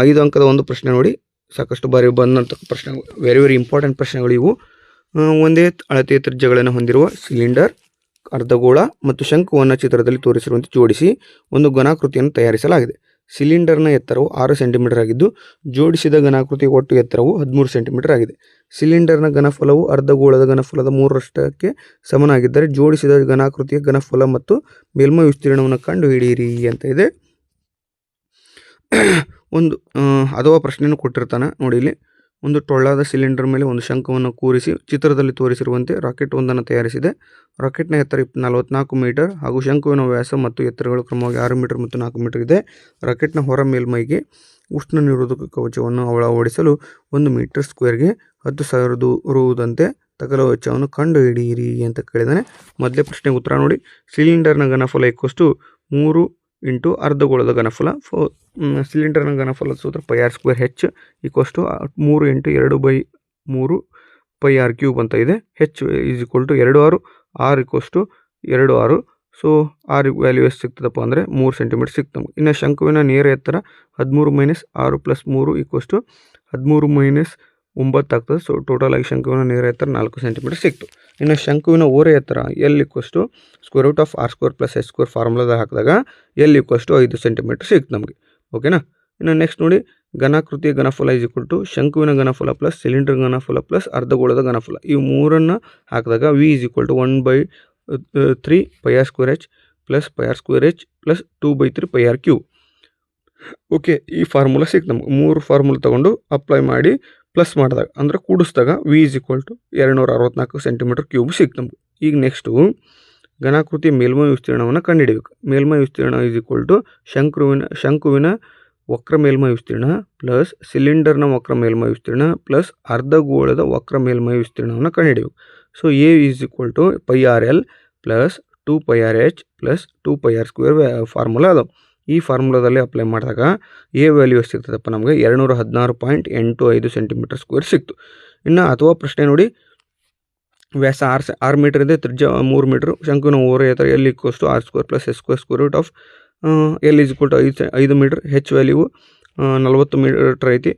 5 ಅಂಕದ ಒಂದು ಪ್ರಶ್ನೆ ನೋಡಿ, ಸಾಕಷ್ಟು ಬಾರಿ ಬಂದಂಥ ಪ್ರಶ್ನೆ, ವೆರಿ ಇಂಪಾರ್ಟೆಂಟ್ ಪ್ರಶ್ನೆಗಳು ಇವು. ಒಂದೇ ಅಳತೆಯ ತ್ರಿಜ್ಯಗಳನ್ನು ಹೊಂದಿರುವ ಸಿಲಿಂಡರ್, ಅರ್ಧಗೋಳ ಮತ್ತು ಶಂಕುವನ್ನು ಚಿತ್ರದಲ್ಲಿ ತೋರಿಸಿರುವಂತೆ ಜೋಡಿಸಿ ಒಂದು ಘನಾಕೃತಿಯನ್ನು ತಯಾರಿಸಲಾಗಿದೆ. ಸಿಲಿಂಡರ್ನ ಎತ್ತರವು 6 ಸೆಂಟಿಮೀಟರ್ ಆಗಿದ್ದು ಜೋಡಿಸಿದ ಘನಾಕೃತಿಯ ಒಟ್ಟು ಎತ್ತರವು 13 ಸೆಂಟಿಮೀಟರ್ ಆಗಿದೆ. ಸಿಲಿಂಡರ್ನ ಘನಫಲವು ಅರ್ಧಗೋಳದ ಘನಫಲದ 3ರಷ್ಟಕ್ಕೆ ಸಮನಾಗಿದ್ದರೆ ಜೋಡಿಸಿದ ಘನಾಕೃತಿಯ ಘನಫಲ ಮತ್ತು ಮೇಲ್ಮೈ ವಿಸ್ತೀರ್ಣವನ್ನು ಕಂಡುಹಿಡಿಯಿರಿ ಅಂತ ಇದೆ. ಒಂದು ಅಥವಾ ಪ್ರಶ್ನೆಯನ್ನು ಕೊಟ್ಟಿರ್ತಾನೆ ನೋಡಿ ಇಲ್ಲಿ. ಒಂದು ಟೊಳ್ಳಾದ ಸಿಲಿಂಡರ್ ಮೇಲೆ ಒಂದು ಶಂಕವನ್ನು ಕೂರಿಸಿ ಚಿತ್ರದಲ್ಲಿ ತೋರಿಸಿರುವಂತೆ ರಾಕೆಟ್ ಒಂದನ್ನು ತಯಾರಿಸಿದೆ. ರಾಕೆಟ್ನ ಎತ್ತರ 44 ಮೀಟರ್ ಹಾಗೂ ಶಂಕುವಿನ ವ್ಯಾಸ ಮತ್ತು ಎತ್ತರಗಳು ಕ್ರಮವಾಗಿ 6 ಮೀಟರ್ ಮತ್ತು 4 ಮೀಟರ್ ಇದೆ. ರಾಕೆಟ್ನ ಹೊರ ಮೇಲ್ಮೈಗೆ ಉಷ್ಣ ನಿರೋಧಕ ಕವಚವನ್ನು ಅಳವಡಿಸಲು 1 ಮೀಟರ್ ಸ್ಕ್ವೇರ್ಗೆ 10,000 ರುದಂತೆ ತಗಲುವ ವೆಚ್ಚವನ್ನು ಕಂಡುಹಿಡಿಯಿರಿ ಅಂತ ಕೇಳಿದ್ದಾನೆ. ಮೊದಲೇ ಪ್ರಶ್ನೆಗೆ ಉತ್ತರ ನೋಡಿ. ಸಿಲಿಂಡರ್ನ ಘನಫಲ = 3 × ಅರ್ಧಗೋಳದ ಘನಫಲ. ಸಿಲಿಂಡರ್ನ ಘನಫಲದ ಸೂತ್ರ πr² h = 3 × 2/3 πr³ ಅಂತ ಇದೆ. h = 26, r = 26. So r value ಎಷ್ಟು ಸಿಗ್ತದಪ್ಪ ಅಂದರೆ 3 ಸೆಂಟಿಮೀಟರ್ ಸಿಕ್ತು ನಮಗೆ. ಇನ್ನು ಶಂಕುವಿನ ನೇರ ಎತ್ತರ 13 - 6 + 3 = 13 - 9 ಆಗ್ತದೆ. ಸೊ ಟೋಟಲ್ ಆಗಿ ಶಂಕುವಿನ ನೇರ ಎತ್ತರ 4 ಸೆಂಟಿಮೀಟರ್ ಸಿಕ್ತು. ಇನ್ನು ಶಂಕುವಿನ ಓರೆ ಎತ್ತರ L = √r² + h² ಫಾರ್ಮುಲಾದ ಹಾಕಿದಾಗ L = 5 ಸೆಂಟಿಮೀಟರ್ ಸಿಕ್ತು ನಮಗೆ. ಓಕೆನಾ. ಇನ್ನು ನೆಕ್ಸ್ಟ್ ನೋಡಿ, ಘನಾಕೃತಿಯ ಘನಫಲ = ಶಂಕುವಿನ ಘನಫಲ ಪ್ಲಸ್ ಸಿಲಿಂಡರ್ ಘನಫಲ ಪ್ಲಸ್ ಅರ್ಧಗೋಳದ ಘನಫಲ. ಇವು ಮೂರನ್ನು ಹಾಕಿದಾಗ V = 1/3 πr² h + πr² h + 2/3 πr³. Okay, ಈ ಫಾರ್ಮುಲಾ ಸಿಕ್ತು ನಮಗೆ. 3 ಫಾರ್ಮುಲಾ ತೊಗೊಂಡು ಅಪ್ಲೈ ಮಾಡಿ ಪ್ಲಸ್ ಮಾಡಿದಾಗ ಅಂದರೆ ಕೂಡಿಸಿದಾಗ V = 264 ಸೆಂಟಿಮೀಟರ್ ಕ್ಯೂಬ್ ಸಿಕ್ತು ನಮಗೆ. ಈಗ ನೆಕ್ಸ್ಟು ಘನಾಕೃತಿಯ ಮೇಲ್ಮೈ ವಿಸ್ತೀರ್ಣವನ್ನು ಕಂಡುಹಿಡಿಯಬೇಕು. ಮೇಲ್ಮೈ ವಿಸ್ತೀರ್ಣ = ಶಂಕುವಿನ ವಕ್ರ ಮೇಲ್ಮೈ ವಿಸ್ತೀರ್ಣ ಪ್ಲಸ್ ಸಿಲಿಂಡರ್ನ ವಕ್ರ ಮೇಲ್ಮೈ ವಿಸ್ತೀರ್ಣ ಪ್ಲಸ್ ಅರ್ಧಗೋಳದ ವಕ್ರ ಮೇಲ್ಮೈ ವಿಸ್ತೀರ್ಣವನ್ನು ಕಂಡುಹಿಡಿಯಬೇಕು. So A = πrl + 2πrh + 2πr² formula ಅದು. ಈ ಫಾರ್ಮುಲಾದಲ್ಲಿ ಅಪ್ಲೈ ಮಾಡಿದಾಗ A ವ್ಯಾಲ್ಯೂ ಎಷ್ಟು ಸಿಗ್ತದಪ್ಪ ನಮಗೆ 216.85 ಸೆಂಟಿಮೀಟರ್ ಸ್ಕ್ವೇರ್ ಸಿಕ್ತು. ಇನ್ನು ಅಥವಾ ಪ್ರಶ್ನೆ ನೋಡಿ, ವ್ಯಾಸ 6 ಮೀಟರ್ ಇದೆ, ತ್ರಿಜ್ಯ 3 ಮೀಟರ್, ಶಂಕುವಿನ ಓರೆ ಎತ್ತರ L = r² + h². L = 5 metre, h value 40 metre ಐತಿ.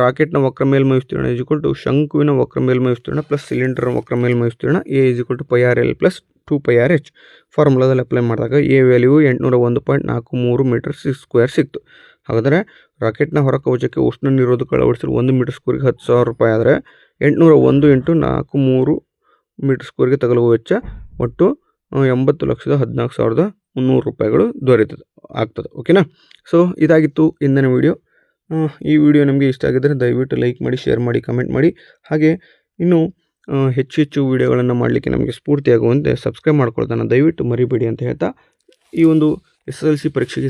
ರಾಕೆಟ್ನ ವಕ್ರ ಮೇಲ್ಮೈ ವಿಸ್ತೀರ್ಣ = ಶಂಕುವಿನ ವಕ್ರ ಮೇಲ್ಮೈ ವಿಸ್ತೀರ್ಣ ಪ್ಲಸ್ ಸಿಲಿಂಡರ್ ವಕ್ರ ಮೇಲ್ಮೈ ವಿಸ್ತೀರ್ಣ. A = πrl + 2πrh ಫಾರ್ಮುಲಾದಲ್ಲಿ ಅಪ್ಲೈ ಮಾಡಿದಾಗ A ವ್ಯಾಲ್ಯೂ 801.43 ಮೀಟರ್ ಸ್ಕ್ವೇರ್ ಸಿಕ್ತು. ಹಾಗಾದರೆ ರಾಕೆಟ್ನ ಹೊರ ಕವಚಕ್ಕೆ ಉಷ್ಣ ನಿರೋಧಕ ಅಳವಡಿಸಲು 1 ಮೀಟರ್ ಸ್ಕ್ವೇರ್ಗೆ 10,000 ರೂಪಾಯಿ ಆದರೆ 801 × 43 ಮೀಟರ್ ಸ್ಕ್ವೇರ್ಗೆ ತಗಲುವ ವೆಚ್ಚ ಒಟ್ಟು 80,14,300 ರೂಪಾಯಿಗಳು ಆಗ್ತದೆ. ಓಕೆನಾ. ಸೊ ಇದಾಗಿತ್ತು ಇಂದಿನ ವಿಡಿಯೋ. ಈ ವಿಡಿಯೋ ನಿಮಗೆ ಇಷ್ಟ ಆಗಿದ್ದರೆ ದಯವಿಟ್ಟು ಲೈಕ್ ಮಾಡಿ, ಶೇರ್ ಮಾಡಿ, ಕಮೆಂಟ್ ಮಾಡಿ. ಹಾಗೆ ಇನ್ನೂ ಹೆಚ್ಚು ವಿಡಿಯೋಗಳನ್ನು ಮಾಡಲಿಕ್ಕೆ ನಮಗೆ ಸ್ಫೂರ್ತಿಯಾಗುವಂತೆ ಸಬ್ಸ್ಕ್ರೈಬ್ ಮಾಡ್ಕೊಳ್ಳೋದನ್ನು ದಯವಿಟ್ಟು ಮರಿಬೇಡಿ ಅಂತ ಹೇಳ್ತಾ, ಈ ಒಂದು SSLC ಪರೀಕ್ಷೆಗೆ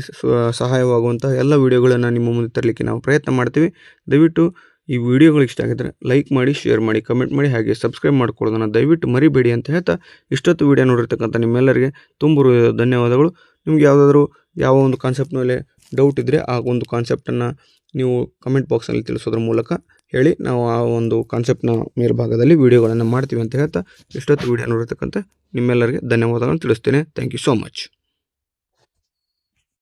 ಸಹಾಯವಾಗುವಂಥ ಎಲ್ಲ ವಿಡಿಯೋಗಳನ್ನು ನಿಮ್ಮ ಮುಂದೆ ತರಲಿಕ್ಕೆ ನಾವು ಪ್ರಯತ್ನ ಮಾಡ್ತೀವಿ. ದಯವಿಟ್ಟು ಈ ವಿಡಿಯೋಗಳು ಇಷ್ಟ ಆಗಿದ್ದರೆ ಲೈಕ್ ಮಾಡಿ, ಶೇರ್ ಮಾಡಿ, ಕಮೆಂಟ್ ಮಾಡಿ, ಹಾಗೆ ಸಬ್ಸ್ಕ್ರೈಬ್ ಮಾಡ್ಕೊಳ್ಳೋದನ್ನು ದಯವಿಟ್ಟು ಮರಿಬೇಡಿ ಅಂತ ಹೇಳ್ತಾ, ಇಷ್ಟೊತ್ತು ವಿಡಿಯೋ ನೋಡಿರ್ತಕ್ಕಂಥ ನಿಮ್ಮೆಲ್ಲರಿಗೆ ತುಂಬ ಧನ್ಯವಾದಗಳು. ನಿಮ್ಗೆ ಯಾವ ಒಂದು ಕಾನ್ಸೆಪ್ಟ್ ಮೇಲೆ ಡೌಟ್ ಇದ್ದರೆ ಆ ಒಂದು ಕಾನ್ಸೆಪ್ಟನ್ನು ನೀವು ಕಮೆಂಟ್ ಬಾಕ್ಸ್ನಲ್ಲಿ ತಿಳಿಸೋದ್ರ ಮೂಲಕ ಹೇಳಿ, ನಾವು ಆ ಒಂದು ಕಾನ್ಸೆಪ್ಟ್ನ ಮೇಲ್ಭಾಗದಲ್ಲಿ ವಿಡಿಯೋಗಳನ್ನು ಮಾಡ್ತೀವಿ ಅಂತ ಹೇಳ್ತಾ, ಇಷ್ಟೊತ್ತು ವಿಡಿಯೋ ನೋಡಿರ್ತಕ್ಕಂಥ ನಿಮ್ಮೆಲ್ಲರಿಗೆ ಧನ್ಯವಾದಗಳನ್ನು ತಿಳಿಸ್ತೇನೆ. Thank you so much.